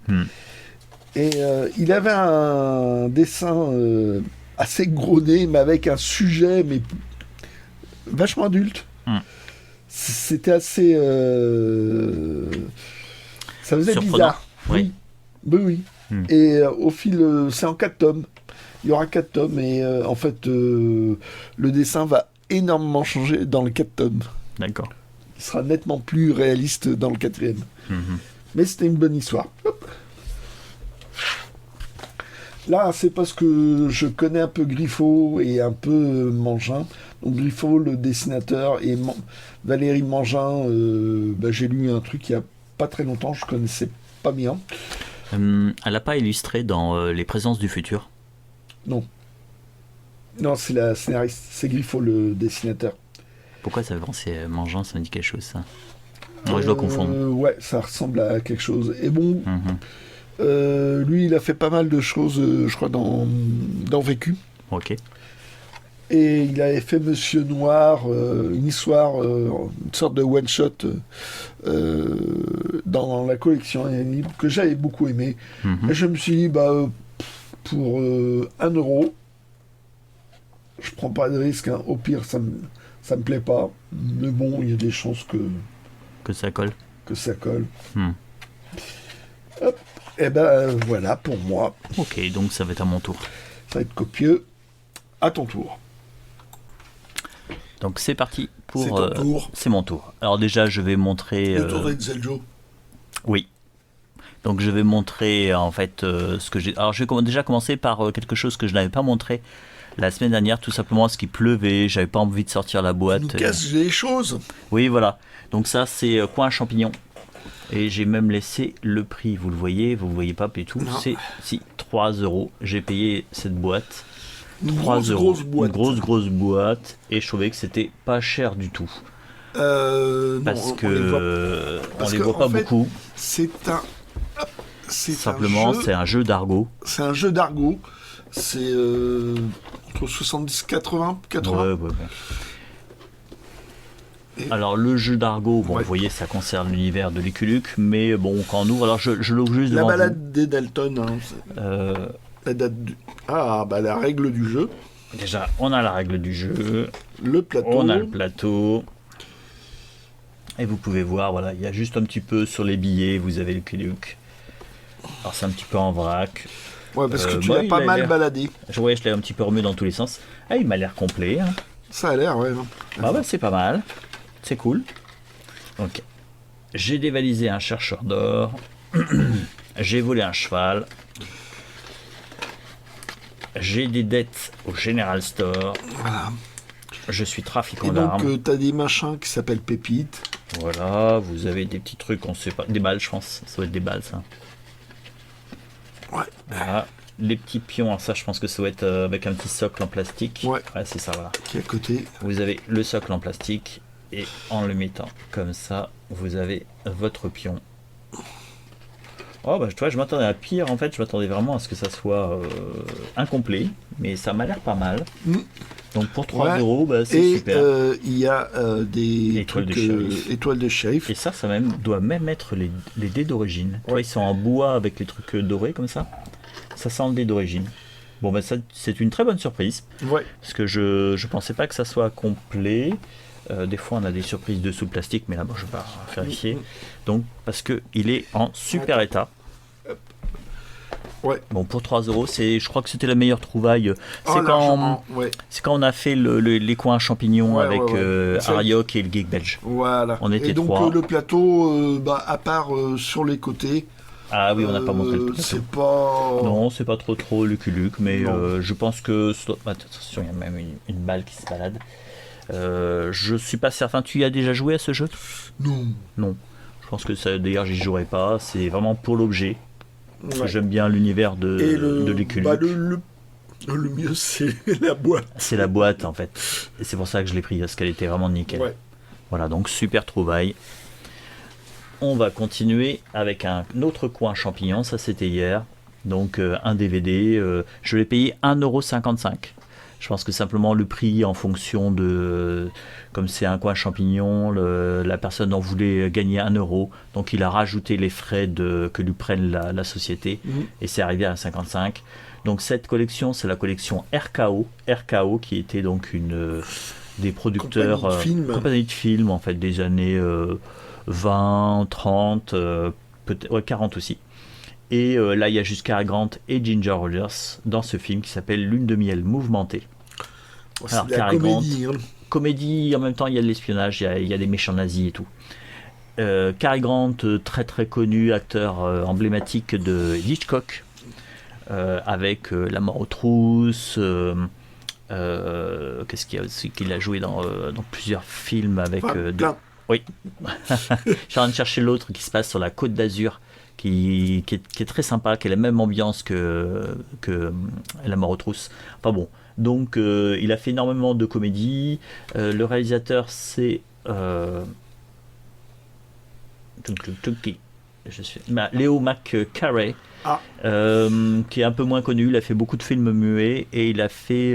Et il avait un dessin assez gros nez, mais avec un sujet mais vachement adulte. C'était assez... ça faisait surprenant. bizarre. Oui. Oui. Et au fil... c'est en 4 tomes. Il y aura 4 tomes et en fait, le dessin va énormément changer dans les 4 tomes. D'accord. Il sera nettement plus réaliste dans le 4e. Mais c'était une bonne histoire. Hop. Là, c'est parce que je connais un peu Griffo et un peu Mangin. Donc Griffo, le dessinateur, et Valérie Mangin, j'ai lu un truc il n'y a pas très longtemps, je connaissais pas bien. Elle n'a pas illustré dans Les Présences du futur? Non. Non, c'est la scénariste, c'est Griffo, le dessinateur. Pourquoi ça fait penser Mangin, ça me dit quelque chose, ça? Moi, je dois confondre. Ouais, ça ressemble à quelque chose. Et bon, lui, il a fait pas mal de choses, je crois, dans Vécu. Ok. Et il avait fait Monsieur Noir, une histoire, une sorte de one-shot dans la collection libre que j'avais beaucoup aimé. Et je me suis dit, pour 1 euro, je prends pas de risque. Hein. Au pire, ça me plaît pas. Mais bon, il y a des chances que ça colle. Que ça colle. Hop. Et voilà pour moi. Ok, donc ça va être à mon tour. Ça va être copieux. À ton tour. Donc c'est parti pour. C'est ton tour. C'est mon tour. Alors déjà, je vais montrer. Le tour d'Exceljo. Oui. Donc je vais montrer en fait ce que j'ai. Alors je vais déjà commencer par quelque chose que je n'avais pas montré la semaine dernière, tout simplement parce qu'il pleuvait, j'avais pas envie de sortir la boîte. Tu nous casses les choses. Oui, voilà. Donc ça, c'est Coin Champignon. Et j'ai même laissé le prix, vous le voyez pas et tout. Non. C'est 3 euros. J'ai payé cette boîte. Une 3 grosse boîte. Une grosse boîte. Et je trouvais que c'était pas cher du tout. Parce que on les voit pas beaucoup. C'est Simplement, c'est un jeu d'argot. C'est un jeu d'argot. C'est entre 70 80. Ouais. Alors le jeu d'argot, bon, Ouais. vous voyez, ça concerne l'univers de Lucky mais bon, quand on ouvre, alors je l'ouvre juste La devant balade des Dalton. Hein, vous. la date la règle du jeu. Déjà, on a la règle du jeu, Le plateau. on a le plateau, et vous pouvez voir, voilà, il y a juste un petit peu sur les billets, vous avez Lucky Luke. Alors c'est un petit peu en vrac. Ouais, parce que tu moi, l'as il pas a mal l'air- baladé. Je l'ai un petit peu remué dans tous les sens. Ah, il m'a l'air complet. Hein. Ça a l'air, ouais. Non. Ah bah c'est pas mal. C'est cool. Donc, j'ai dévalisé un chercheur d'or. J'ai volé un cheval. J'ai des dettes au General Store. Voilà. Je suis trafiquant Et donc, d'armes. t'as des machins qui s'appellent pépites. Voilà, vous avez des petits trucs, on sait pas. Des balles, je pense. Ça doit être des balles, ça. Ouais. Voilà. Les petits pions, alors ça, je pense que ça doit être avec un petit socle en plastique. Ouais. C'est ça, voilà. Qui est à côté. Vous avez le socle en plastique et en le mettant comme ça, vous avez votre pion. Oh bah tu vois, je m'attendais à pire en fait, je m'attendais vraiment à ce que ça soit incomplet, mais ça m'a l'air pas mal. Donc pour 3 Ouais. euros, bah, c'est Et super. il y a des Étoiles trucs, de shérif. étoiles de shérif. Et ça doit même être les dés d'origine. Tu vois, ils sont en bois avec les trucs dorés comme ça. Ça sent le dé d'origine. Bon bah ça, c'est une très bonne surprise. Ouais. Parce que je pensais pas que ça soit complet. Des fois on a des surprises dessous le plastique, mais là bon, je vais pas vérifier. Donc parce que il est en super état. Ouais. Bon pour 3 euros, je crois que c'était la meilleure trouvaille. Oh, largement, ouais. C'est quand on a fait les coins champignons Ouais, avec ouais. Ariok et le geek belge. Voilà. On était et donc 3. le plateau, à part sur les côtés. Ah oui, on n'a pas montré le plateau. C'est pas. Non, c'est pas trop Lucky Luke, mais Non. je pense que... Attention, il y a même une balle qui se balade. Je suis pas certain. Tu y as déjà joué à ce jeu? Non. Non. Je pense que ça, d'ailleurs, j'y jouerai pas. C'est vraiment pour l'objet. Parce que Ouais. j'aime bien l'univers de Lucky Luke. Le mieux, c'est la boîte. C'est la boîte, en fait. Et c'est pour ça que je l'ai pris, parce qu'elle était vraiment nickel. Ouais. Voilà, donc super trouvaille. On va continuer avec un autre coin champignon. Ça, c'était hier. Donc un DVD, je l'ai payé 1,55 €. Je pense que simplement le prix en fonction de... Comme c'est un coin champignon, la personne en voulait gagner 1 €. Donc il a rajouté les frais que lui prenne la société. Et c'est arrivé à 55. Donc cette collection, c'est la collection RKO. RKO qui était donc des producteurs... compagnie de films en fait, des années 20, 30, peut-être 40 aussi. Et là, il y a juste Cary Grant et Ginger Rogers dans ce film qui s'appelle Lune de miel mouvementée. Alors, c'est la comédie. Comédie, en même temps, il y a de l'espionnage, il y a des méchants nazis et tout. Cary Grant, très très connu, acteur emblématique de Hitchcock, avec La mort aux trousses. Qu'est-ce qu'il y a aussi qu'il a joué dans plusieurs films avec. Oui. Je suis en train de chercher l'autre qui se passe sur la Côte d'Azur. Qui est très sympa, qui a la même ambiance que La mort aux trousses. Enfin bon, donc il a fait énormément de comédies. Le réalisateur c'est Leo McCarey, qui est un peu moins connu. Il a fait beaucoup de films muets et il a fait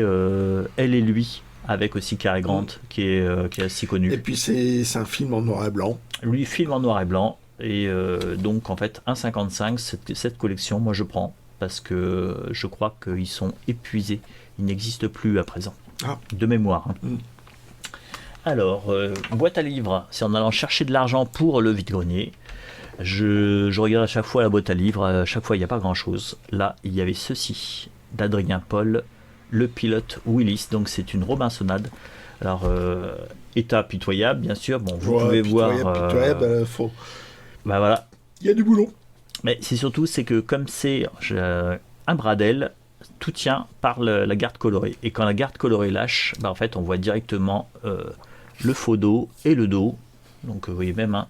Elle et lui avec aussi Cary Grant qui est assez connu. Et puis c'est un film en noir et blanc. Lui, film en noir et blanc. Et donc en fait 1,55 cette collection, moi je prends parce que je crois qu'ils sont épuisés, ils n'existent plus à présent, de mémoire. Alors boîte à livres, c'est en allant chercher de l'argent pour le vide-grenier. Je regarde à chaque fois la boîte à livres, à chaque fois il n'y a pas grand chose. Là il y avait ceci d'Adrien Paul, Le pilote Willis, donc c'est une Robinsonade. Alors état pitoyable bien sûr, bon vous pouvez voir faut... Bah voilà. Il y a du boulot. Mais c'est que comme c'est un bradel, tout tient par la garde colorée. Et quand la garde colorée lâche, en fait on voit directement le faux dos et le dos. Donc vous voyez même,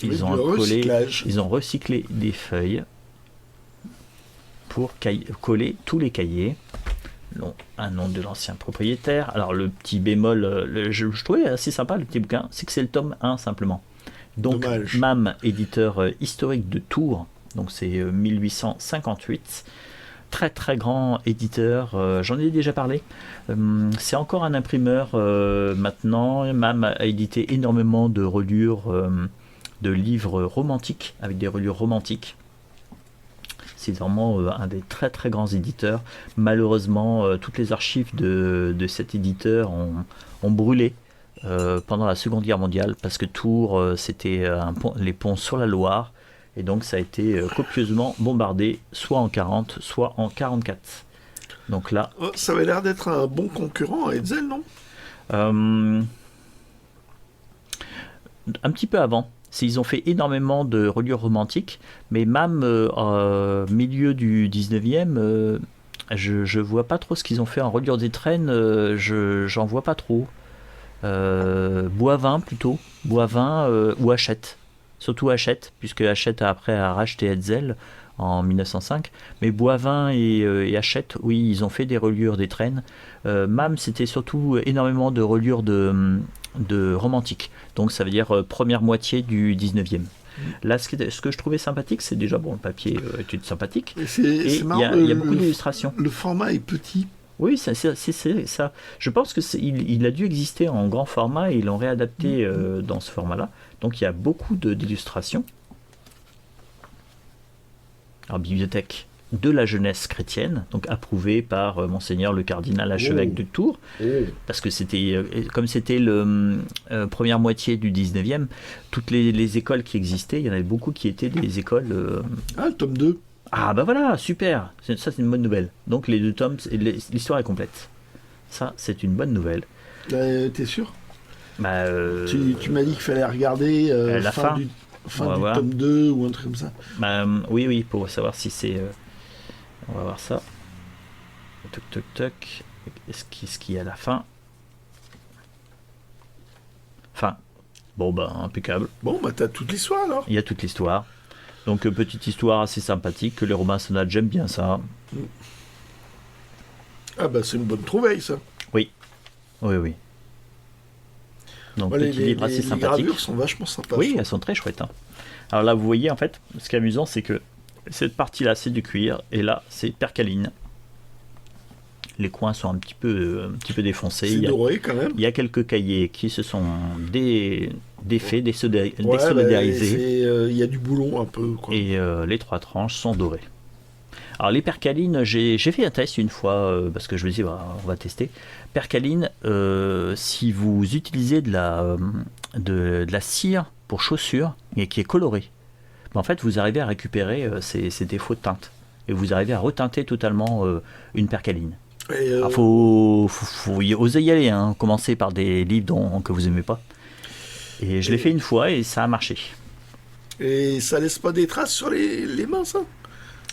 ils ont recyclé des feuilles pour coller tous les cahiers. Un nom de l'ancien propriétaire. Alors le petit bémol, je trouvais assez sympa le petit bouquin, c'est que c'est le tome 1 simplement. Donc dommage. MAM, éditeur historique de Tours, donc c'est 1858, très très grand éditeur, j'en ai déjà parlé, c'est encore un imprimeur maintenant. MAM a édité énormément de reliures de livres romantiques, avec des reliures romantiques. C'est vraiment un des très très grands éditeurs. Malheureusement, toutes les archives de cet éditeur ont brûlé pendant la Seconde Guerre mondiale, parce que Tours c'était les ponts sur la Loire, et donc ça a été copieusement bombardé, soit en 40 soit en 44. Donc là ça avait l'air d'être un bon concurrent à Hetzel, non? Un petit peu avant. Ils ont fait énormément de reliures romantiques, mais même milieu du 19e, je vois pas trop ce qu'ils ont fait en reliure des traînes, j'en vois pas trop. Boivin plutôt, Boivin ou Hachette, surtout Hachette, puisque Hachette après a racheté Hetzel en 1905, mais Boivin et Hachette, oui, ils ont fait des reliures des traînes. MAM, c'était surtout énormément de reliures de romantiques, donc ça veut dire première moitié du 19e. Là, ce que je trouvais sympathique, c'est déjà, le papier est sympathique, et il y a beaucoup d'illustrations. Le format est petit. Oui, c'est ça. Je pense que il a dû exister en grand format et ils l'ont réadapté dans ce format-là. Donc il y a beaucoup d'illustrations. Alors, bibliothèque de la jeunesse chrétienne, donc approuvée par Monseigneur le cardinal archevêque de Tours, parce que comme c'était le première moitié du 19e, toutes les écoles qui existaient, il y en avait beaucoup qui étaient des écoles... le tome 2. Ah bah voilà, super, ça c'est une bonne nouvelle. Donc les 2 tomes, l'histoire est complète. Ça c'est une bonne nouvelle. T'es sûr? Tu m'as dit qu'il fallait regarder la fin du tome 2 ou un truc comme ça. Oui, pour savoir si c'est... on va voir ça. Toc. Qu'est-ce qu'il y a à la fin? Impeccable. T'as toute l'histoire alors. Il y a toute l'histoire. Donc petite histoire assez sympathique, que les Robinsonades, j'aime bien ça. C'est une bonne trouvaille ça. Oui. Donc petit livre assez sympathique. Les gravures sont vachement sympas. Oui, elles sont très chouettes. Alors là, vous voyez, en fait, ce qui est amusant, c'est que Cette partie-là, c'est du cuir, et là, c'est percaline. Les coins sont un petit peu défoncés. C'est doré quand même. Il y a quelques cahiers qui se sont défaits, désolidarisés. Il y a du boulon un peu, quoi. Et les 3 tranches sont dorées. Alors les percalines, j'ai fait un test une fois, parce que je me dis, on va tester. Percaline, si vous utilisez de la cire pour chaussures, et qui est colorée, en fait, vous arrivez à récupérer ces défauts de teinte. Et vous arrivez à reteinter totalement une percaline. Il faut oser y aller, hein. Commencer par des livres que vous n'aimez pas. Et je l'ai fait une fois et ça a marché. Et ça laisse pas des traces sur les mains, ça?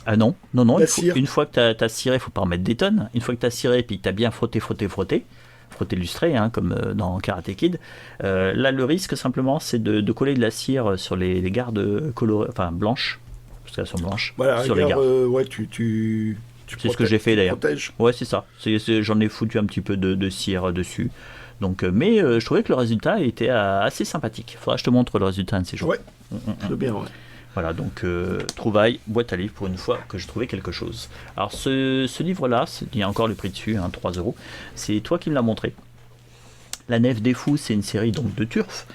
Ah non. Une fois que tu as ciré, il ne faut pas en mettre des tonnes. Une fois que tu as ciré et puis que tu as bien frotté, lustré, hein, comme dans Karate Kid, là, le risque, simplement, c'est de coller de la cire sur les gardes colorées, enfin blanches, parce qu'elles sont blanches, voilà, sur les gardes. Ouais, tu c'est ce que j'ai fait d'ailleurs. Protèges. Ouais, c'est ça. J'en ai foutu un petit peu de cire dessus. Donc, mais je trouvais que le résultat était assez sympathique. Faudra que je te montre le résultat un de ces jours. Ouais, c'est bien, ouais. Voilà, donc trouvaille, boîte à livres pour une fois que je trouvais quelque chose. Alors ce livre-là, il y a encore le prix dessus, 3 €. C'est toi qui me l'as montré. La Nef des Fous, c'est une série donc de turf.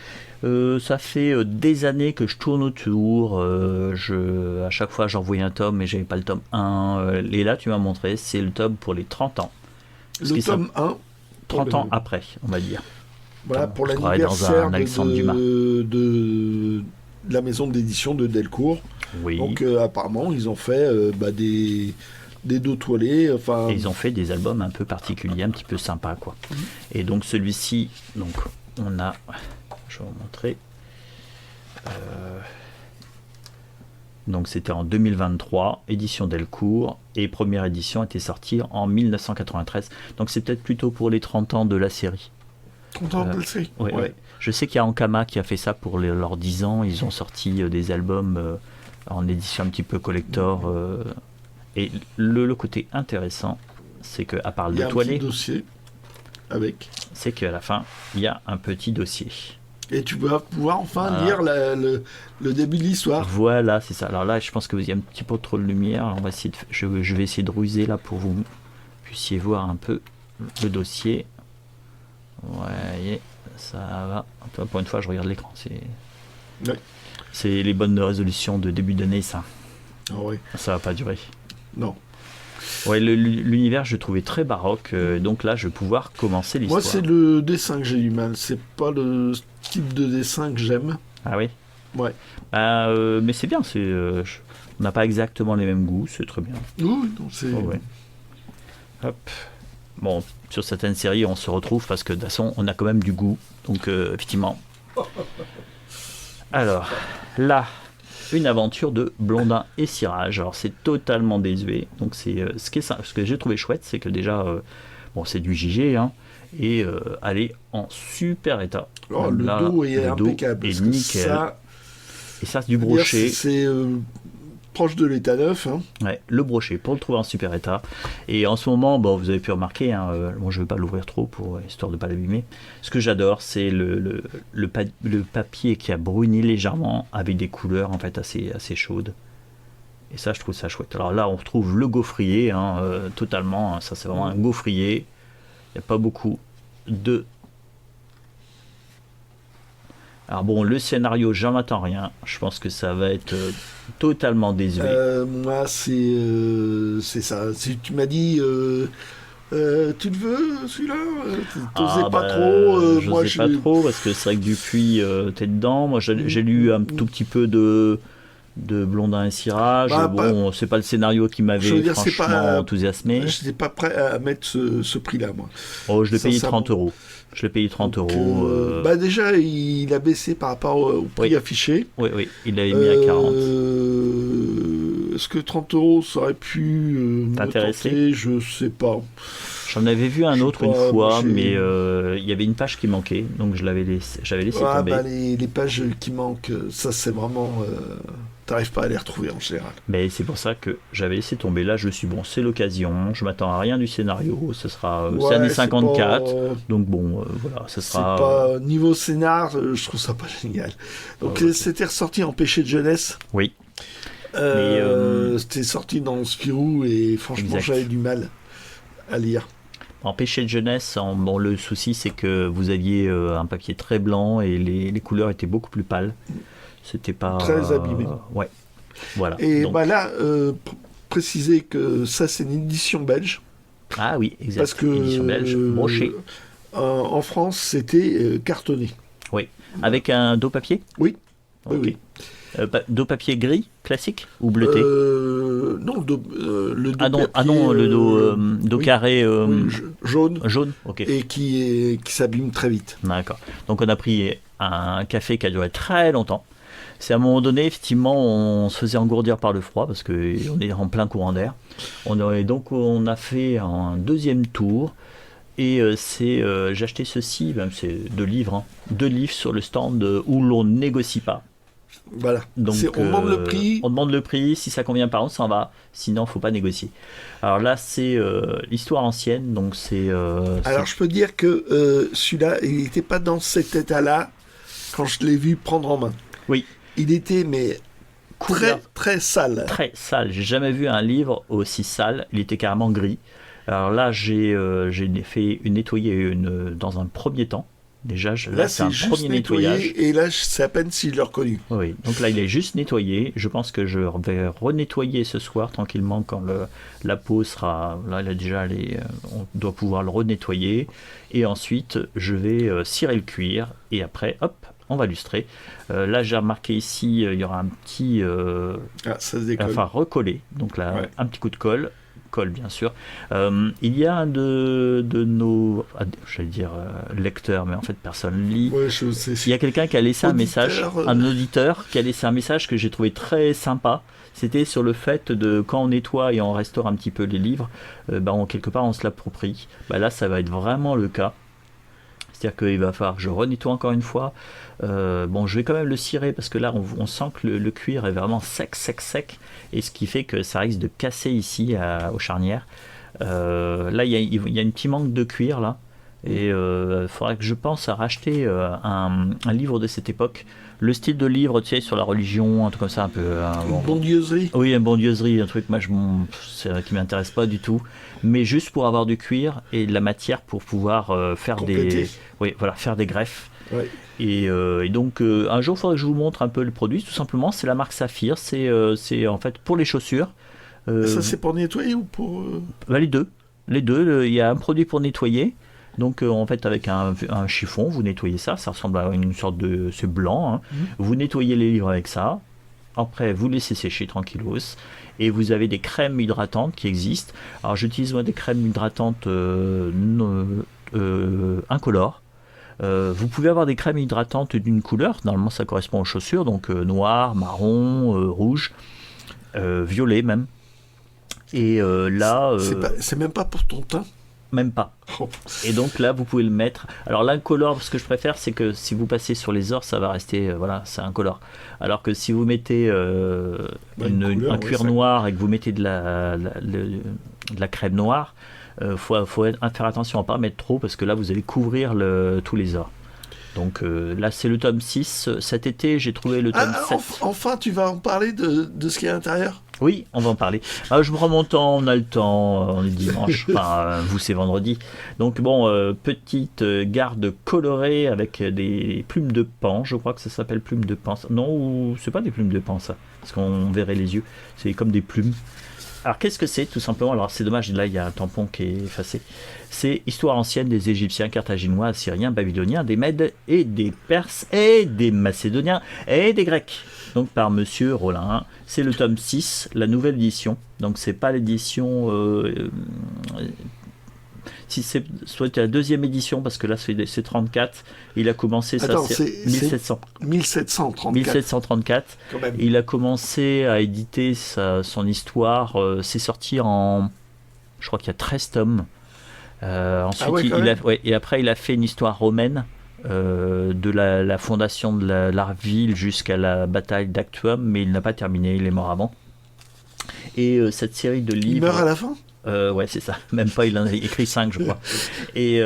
Ça fait des années que je tourne autour. À chaque fois, j'envoyais un tome, mais j'avais pas le tome 1. Et là, tu m'as montré, c'est le tome pour les 30 ans. Le tome 1. 30 ans après, on va dire. Voilà, pour l'anniversaire de la maison d'édition de Delcourt. Oui. Donc apparemment, ils ont fait des dos toilés. Et ils ont fait des albums un peu particuliers, un petit peu sympas, quoi. Et donc celui-ci, donc on a... Je vais vous montrer. Donc c'était en 2023, édition Delcourt, et première édition était sortie en 1993. Donc c'est peut-être plutôt pour les 30 ans de la série. 30 ans de la série. Ouais. Je sais qu'il y a Ankama qui a fait ça pour leurs 10 ans. Ils ont sorti des albums en édition un petit peu collector. Et le côté intéressant, c'est qu'à part le toilé, il y a un petit dossier avec. C'est qu'à la fin, il y a un petit dossier. Et tu vas pouvoir enfin lire le début de l'histoire. Voilà, c'est ça. Alors là, je pense que vous y a un petit peu trop de lumière. Alors on va essayer je vais essayer de ruser là pour que vous puissiez voir un peu le dossier. Ouais, ça va. Pour une fois, je regarde l'écran. C'est les bonnes résolutions de début d'année, ça. Ah oui. Ça va pas durer. Non. Ouais, l'univers, je le trouvais très baroque. Donc là, je vais pouvoir commencer l'histoire. Moi, c'est le dessin que j'ai du mal. C'est pas le type de dessin que j'aime. Ah oui. Ouais. Mais c'est bien. On n'a pas exactement les mêmes goûts. C'est très bien. Oui, non, c'est. Oh, ouais. Hop. Bon, sur certaines séries, on se retrouve parce que de toute façon, on a quand même du goût. Donc, effectivement. Alors, là, une aventure de Blondin et Cirage. Alors, c'est totalement désuet. Donc, ce que j'ai trouvé chouette, c'est que déjà, c'est du JG, hein, et elle est en super état. Oh, le dos est impeccable. Et nickel. Et ça, c'est du brochet. C'est proche de l'état neuf. Hein. Ouais, le brochet, pour le trouver en super état. Et en ce moment, vous avez pu remarquer, hein, moi je ne vais pas l'ouvrir trop, histoire de ne pas l'abîmer. Ce que j'adore, c'est le papier qui a bruni légèrement, avec des couleurs en fait assez chaudes. Et ça, je trouve ça chouette. Alors là, on retrouve le gaufrier, hein, totalement. Hein, ça, c'est vraiment un gaufrier. Il n'y a pas beaucoup de... Alors bon, le scénario, j'en attends rien. Je pense que ça va être totalement désuet. Moi, c'est ça. Si tu m'as dit, tu le veux celui-là? T'osais pas trop. Je sais pas trop parce que c'est vrai que Dupuis, t'es dedans. Moi, j'ai lu un tout petit peu de Blondin et Cirage. C'est pas le scénario qui m'avait franchement enthousiasmé. Je n'étais pas prêt à mettre ce prix-là, moi. Oh, je l'ai payé 30 €. Je l'ai payé 30 €. Déjà, il a baissé par rapport au prix affiché. Oui, il l'avait mis à 40. Est-ce que 30 € ça aurait pu t'intéresser? Je sais pas. J'en avais vu un autre une fois, mais il y avait une page qui manquait, donc j'avais laissé tomber. Les pages qui manquent, ça c'est vraiment... T'arrives pas à les retrouver en général. Mais c'est pour ça que j'avais laissé tomber. Là, je suis c'est l'occasion. Je m'attends à rien du scénario. Ce sera c'est années 54. Donc voilà, ce sera. C'est pas niveau scénar, je trouve ça pas génial. Donc c'était ressorti en Péché de jeunesse. Oui. C'était sorti dans Spirou et franchement, j'avais du mal à lire. En Péché de jeunesse, bon, le souci c'est que vous aviez un papier très blanc et les couleurs étaient beaucoup plus pâles. C'était pas... Très abîmé. Ouais. Voilà. Et Donc... là, préciser que ça, c'est une édition belge. Ah oui, exact. Parce que édition belge, brochée. En France, c'était cartonné. Oui. Avec un dos papier? Oui. Okay. Oui. Dos papier gris, classique ou bleuté? Non, le dos papier, le dos carré jaune. Jaune, ok. Et qui s'abîme très vite. D'accord. Donc on a pris un café qui a duré très longtemps. C'est à un moment donné, effectivement, on se faisait engourdir par le froid parce qu'on est en plein courant d'air. Donc on a fait un deuxième tour. Et j'ai acheté ceci, même c'est 2 livres, hein, 2 livres sur le stand où l'on négocie pas. Voilà. Donc, on demande le prix. On demande le prix, si ça convient par contre, ça en va. Sinon, il ne faut pas négocier. Alors là, c'est l'histoire ancienne, donc c'est... Alors, je peux dire que celui-là, il n'était pas dans cet état-là quand je l'ai vu prendre en main. Oui. Il était, mais très, très sale. Très sale. J'ai jamais vu un livre aussi sale. Il était carrément gris. Alors là, j'ai fait une nettoyer dans un premier temps. Déjà, là c'est un premier nettoyage. Et là, c'est à peine si je l'ai reconnu. Oui, donc là, il est juste nettoyé. Je pense que je vais renettoyer ce soir tranquillement quand la peau sera... Là, on doit pouvoir le renettoyer. Et ensuite, je vais cirer le cuir. Et après, hop, on va lustrer. Là, j'ai remarqué ici, il y aura un petit... ça se décolle. Enfin, recoller. Donc là, un petit coup de colle. Bien sûr. Il y a un de nos, j'allais dire lecteurs, mais en fait personne lit. Ouais, je sais. Il y a quelqu'un qui a laissé un message, un auditeur qui a laissé un message que j'ai trouvé très sympa. C'était sur le fait de quand on nettoie et on restaure un petit peu les livres, quelque part on se l'approprie. Là, ça va être vraiment le cas. C'est-à-dire qu'il va falloir que je renettoie encore une fois. Je vais quand même le cirer parce que là, on sent que le cuir est vraiment sec. Et ce qui fait que ça risque de casser ici aux charnières. Là, il y a un petit manque de cuir là. Et il faudrait que je pense à racheter un livre de cette époque. Le style de livre, tu sais, sur la religion, un truc comme ça, un peu... Une bondieuserie. Oui, une bondieuserie, un truc qui m'intéresse pas du tout. Mais juste pour avoir du cuir et de la matière pour pouvoir faire des greffes. Ouais. Et donc, un jour, il faudrait que je vous montre un peu le produit. Tout simplement, c'est la marque Saphir. C'est en fait pour les chaussures. Ça, c'est pour nettoyer ou pour... Les deux. Les deux. Il y a un produit pour nettoyer. Donc en fait avec un chiffon, vous nettoyez ça ressemble à une sorte de... c'est blanc, hein. Vous nettoyez les livres avec ça, après vous laissez sécher tranquillos, et vous avez des crèmes hydratantes qui existent. Alors j'utilise moi des crèmes hydratantes incolores. Vous pouvez avoir des crèmes hydratantes d'une couleur, normalement ça correspond aux chaussures, donc noir, marron, rouge, violet même. Et là... c'est même pas pour ton teint? Même pas. Et donc là, vous pouvez le mettre. Alors l'incolore, ce que je préfère, c'est que si vous passez sur les ors, ça va rester, c'est incolore. Alors que si vous mettez un cuir noir et que vous mettez de la crème noire, faut faire attention à ne pas mettre trop parce que là, vous allez couvrir tous les ors. Donc là, c'est le tome 6. Cet été, j'ai trouvé le tome 7. Enfin, tu vas en parler de ce qu'il y a à l'intérieur? Oui, on va en parler. Je me prends mon temps, on a le temps, on est dimanche, vous c'est vendredi. Donc petite garde colorée avec des plumes de paon, je crois que ça s'appelle plumes de paon. Non, c'est pas des plumes de paon ça, parce qu'on verrait les yeux, c'est comme des plumes. Alors qu'est-ce que c'est tout simplement? Alors c'est dommage, là il y a un tampon qui est effacé. C'est histoire ancienne des Égyptiens, Carthaginois, Assyriens, Babyloniens, des Mèdes et des Perses et des Macédoniens et des Grecs. Donc par Monsieur Rollin, c'est le tome 6, la nouvelle édition. Donc c'est pas l'édition... si c'est soit la deuxième édition, parce que là c'est 34, il a commencé... Attends, ça c'est 1700. 1734. 1734. Quand même. Il a commencé à éditer son histoire, c'est sorti en... Je crois qu'il y a 13 tomes. Ensuite, et après il a fait une histoire romaine. De la fondation de la ville jusqu'à la bataille d'Actuum, mais il n'a pas terminé, il est mort avant. Et cette série de livres... Il meurt à la fin? Ouais, c'est ça. Même pas, il en a écrit 5, je crois. Et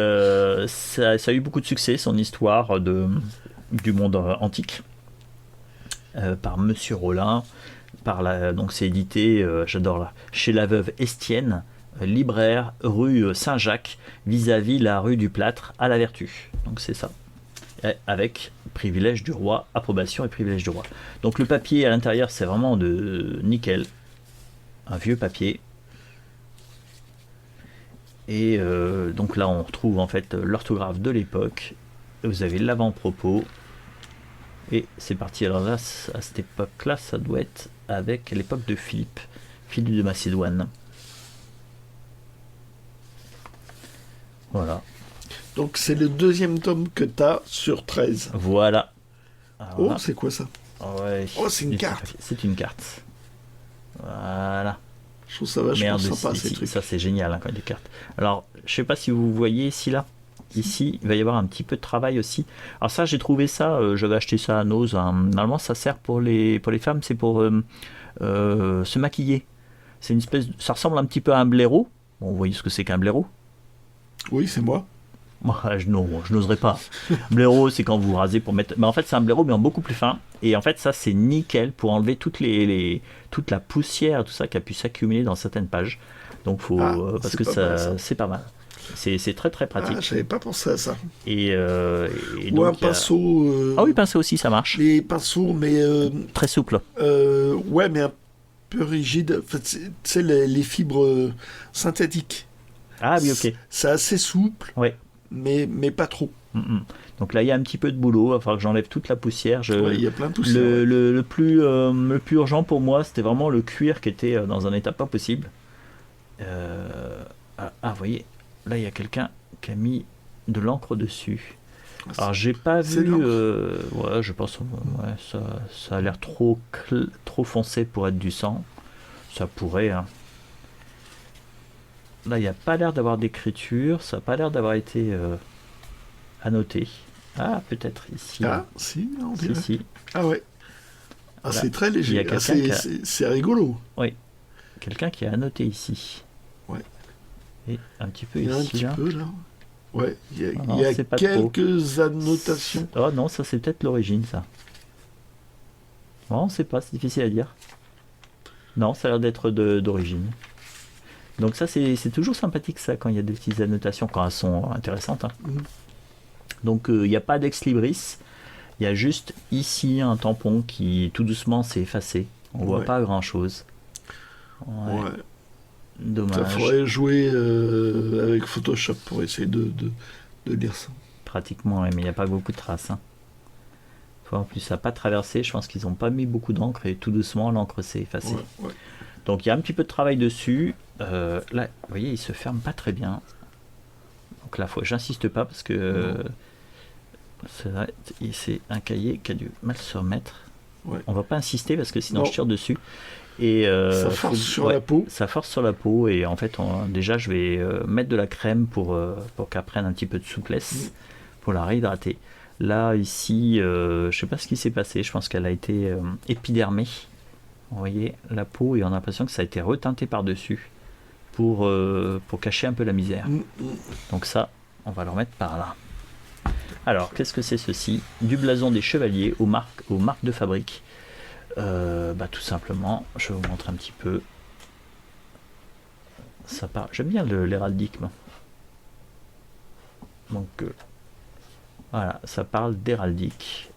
ça a eu beaucoup de succès, son histoire du monde antique, par Monsieur Rollin. donc c'est édité, j'adore là, chez la veuve Estienne, libraire, rue Saint-Jacques, vis-à-vis la rue du Plâtre, à la Vertu. Donc c'est ça. Avec privilège du roi, approbation et privilège du roi. Donc le papier à l'intérieur, c'est vraiment de nickel. Un vieux papier. Et donc là, on retrouve en fait l'orthographe de l'époque. Vous avez l'avant-propos. Et c'est parti. Alors là, à cette époque-là, ça doit être avec l'époque de Philippe de Macédoine. Voilà. Donc c'est le 2e tome que tu as sur 13. Voilà. Alors Oh, là, c'est quoi ça? ouais, Oh, c'est une carte. C'est une carte. Voilà. Je trouve ça vachement Merde, sympa ces trucs. ça c'est génial hein, quand il y a des cartes. Alors, je sais pas si vous voyez ici là. Ici, il va y avoir un petit peu de travail aussi. Alors ça, j'ai trouvé ça, j'avais acheté ça à Nose. Hein. Normalement, ça sert pour les femmes, c'est pour se maquiller. C'est une espèce, ça ressemble un petit peu à un blaireau. Bon, vous voyez ce que c'est qu'un blaireau? Oui, c'est moi. Moi, non, je n'oserais pas. Blaireau, c'est quand vous rasez pour mettre. Mais en fait, c'est un blaireau, mais en beaucoup plus fin. Et en fait, ça, c'est nickel pour enlever toute la poussière, tout ça qui a pu s'accumuler dans certaines pages. Donc, faut parce que ça, c'est pas mal. C'est très très pratique. Ah, j'avais pas pensé à ça. Et ou donc, un pinceau. Ah oui, pinceau aussi, ça marche. Les pinceaux, mais Très souple. ouais, mais un peu rigide. Enfin, tu sais, les fibres synthétiques. Ah oui, ok. C'est assez souple. Ouais. Mais pas trop. Donc là, il y a un petit peu de boulot. Il va falloir que j'enlève toute la poussière. Ouais, il y a plein de poussière. Le plus urgent pour moi, c'était vraiment le cuir qui était dans un état pas possible. Vous voyez, là, il y a quelqu'un qui a mis de l'encre dessus. Alors, j'ai pas vu. Ouais, je pense. Ouais, ça a l'air trop foncé pour être du sang. Ça pourrait. Hein. Là, il n'y a pas l'air d'avoir d'écriture, ça n'a pas l'air d'avoir été annoté. Ah, peut-être ici. Ah, si, on dirait. Si. Ah ouais. Ah, Là, c'est très léger. il y a quelqu'un c'est rigolo. Oui. Quelqu'un qui a annoté ici. Ouais. Et un petit peu il y a ici. Un petit peu là. Ouais, il non, y a c'est pas quelques trop. annotations. Oh non, ça c'est peut-être l'origine, ça. Non, on ne sait pas, c'est difficile à dire. Non, ça a l'air d'être d'origine. Donc ça, c'est toujours sympathique, ça, quand il y a des petites annotations, quand elles sont intéressantes. Hein. Donc, il n'y a pas d'ex-libris. Il y a juste ici un tampon qui, tout doucement, s'est effacé. On voit pas grand-chose. Ouais. Dommage. Ça faudrait jouer avec Photoshop pour essayer de lire ça. Pratiquement, mais il n'y a pas beaucoup de traces. Hein. En plus, ça n'a pas traversé. Je pense qu'ils n'ont pas mis beaucoup d'encre et tout doucement, l'encre s'est effacée. Ouais. Donc, il y a un petit peu de travail dessus. Là, vous voyez, il se ferme pas très bien. Donc là, j'insiste pas parce que c'est un cahier qui a dû mal se remettre. Ouais. On va pas insister parce que sinon je tire dessus. Et ça force sur la peau. Ça force sur la peau et en fait, déjà, je vais mettre de la crème pour qu'elle prenne un petit peu de souplesse pour la réhydrater. Là, ici, je sais pas ce qui s'est passé. Je pense qu'elle a été épidermée. Vous voyez la peau et on a l'impression que ça a été reteinté par-dessus pour cacher un peu la misère. Donc ça, on va le remettre par là. Alors, qu'est-ce que c'est ceci? Du blason des chevaliers aux marques de fabrique. Tout simplement, je vais vous montrer un petit peu. Ça part. J'aime bien l'héraldique. Donc, voilà, ça parle d'héraldique.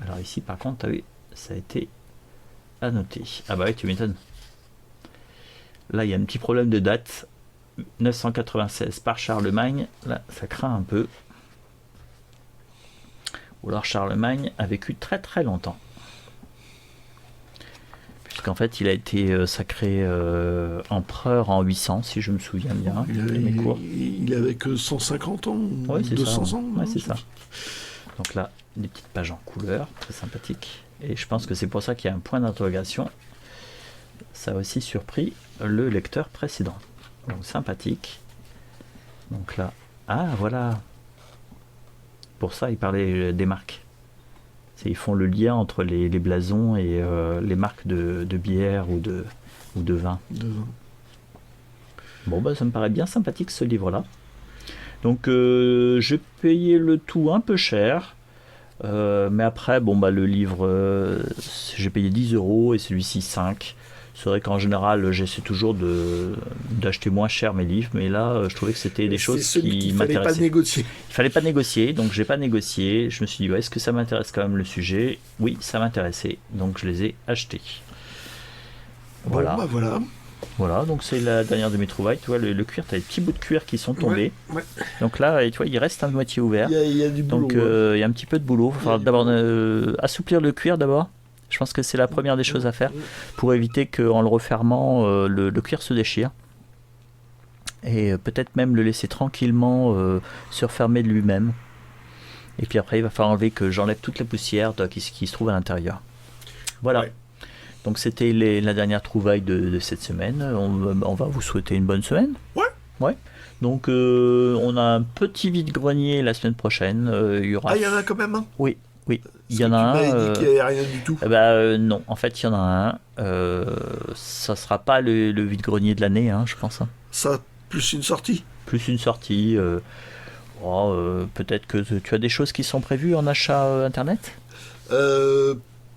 Alors ici, par contre, ça a été annoté. Ah bah oui, tu m'étonnes. Là, il y a un petit problème de date. 996 par Charlemagne. Là, ça craint un peu. Ou alors Charlemagne a vécu très très longtemps. Puisqu'en fait, il a été sacré empereur en 800, si je me souviens bien. Il avait que 150 ans, ouais, 200 ça, ans. Ouais, c'est ça. Donc là, des petites pages en couleur, très sympathiques. Et je pense que c'est pour ça qu'il y a un point d'interrogation. Ça a aussi surpris le lecteur précédent. Donc sympathique. Donc là, voilà. Pour ça, il parlait des marques. Ils font le lien entre les blasons et les marques de bière ou de vin. Bon, ça me paraît bien sympathique ce livre-là. Donc, j'ai payé le tout un peu cher. Mais après, bon, bah, le livre, j'ai payé 10 € et celui-ci 5. C'est vrai qu'en général, j'essaie toujours d'acheter moins cher mes livres, mais là, je trouvais que c'était des choses qui fallait pas m'intéressaient. négocier. Il fallait pas négocier, donc j'ai pas négocié. Je me suis dit, ouais, est-ce que ça m'intéresse quand même le sujet? Oui, ça m'intéressait, donc je les ai achetés. Voilà. Bon, bah voilà. Voilà, donc c'est la dernière de mes trouvailles. Tu vois, le cuir, tu as des petits bouts de cuir qui sont tombés. Ouais. Donc là, tu vois, il reste à moitié ouvert. Il y a du boulot. Donc il y a un petit peu de boulot. Il va falloir d'abord assouplir le cuir d'abord. Je pense que c'est la première des choses à faire pour éviter qu'en le refermant, le cuir se déchire. Et peut-être même le laisser tranquillement se refermer de lui-même. Et puis après, il va falloir enlever que j'enlève toute la poussière qui se trouve à l'intérieur. Voilà. Ouais. Donc c'était la dernière trouvaille de cette semaine. On va vous souhaiter une bonne semaine. Ouais. Donc on a un petit vide-grenier la semaine prochaine. Il y aura... Ah, il y en a quand même un? Oui. Il y en a un. Tu m'avais dit qu'il n'y avait rien du tout. Non, en fait, il y en a un. Ça sera pas le vide-grenier de l'année, hein, je pense. Hein. Ça, plus une sortie? Plus une sortie. Peut-être que tu as des choses qui sont prévues en achat internet?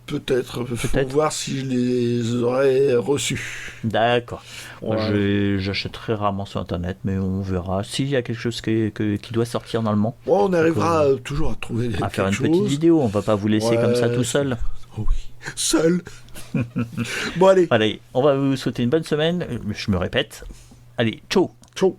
Peut-être. Faut voir si je les aurais reçus. D'accord. Ouais. Moi, j'achète très rarement sur internet, mais on verra. S'il y a quelque chose qui doit sortir normalement. Bon, on arrivera toujours à trouver à faire une quelque petite chose. vidéo. On va pas vous laisser comme ça tout seul. Oh oui, seul. Bon, allez. Allez, on va vous souhaiter une bonne semaine. Je me répète. Allez, ciao. Ciao.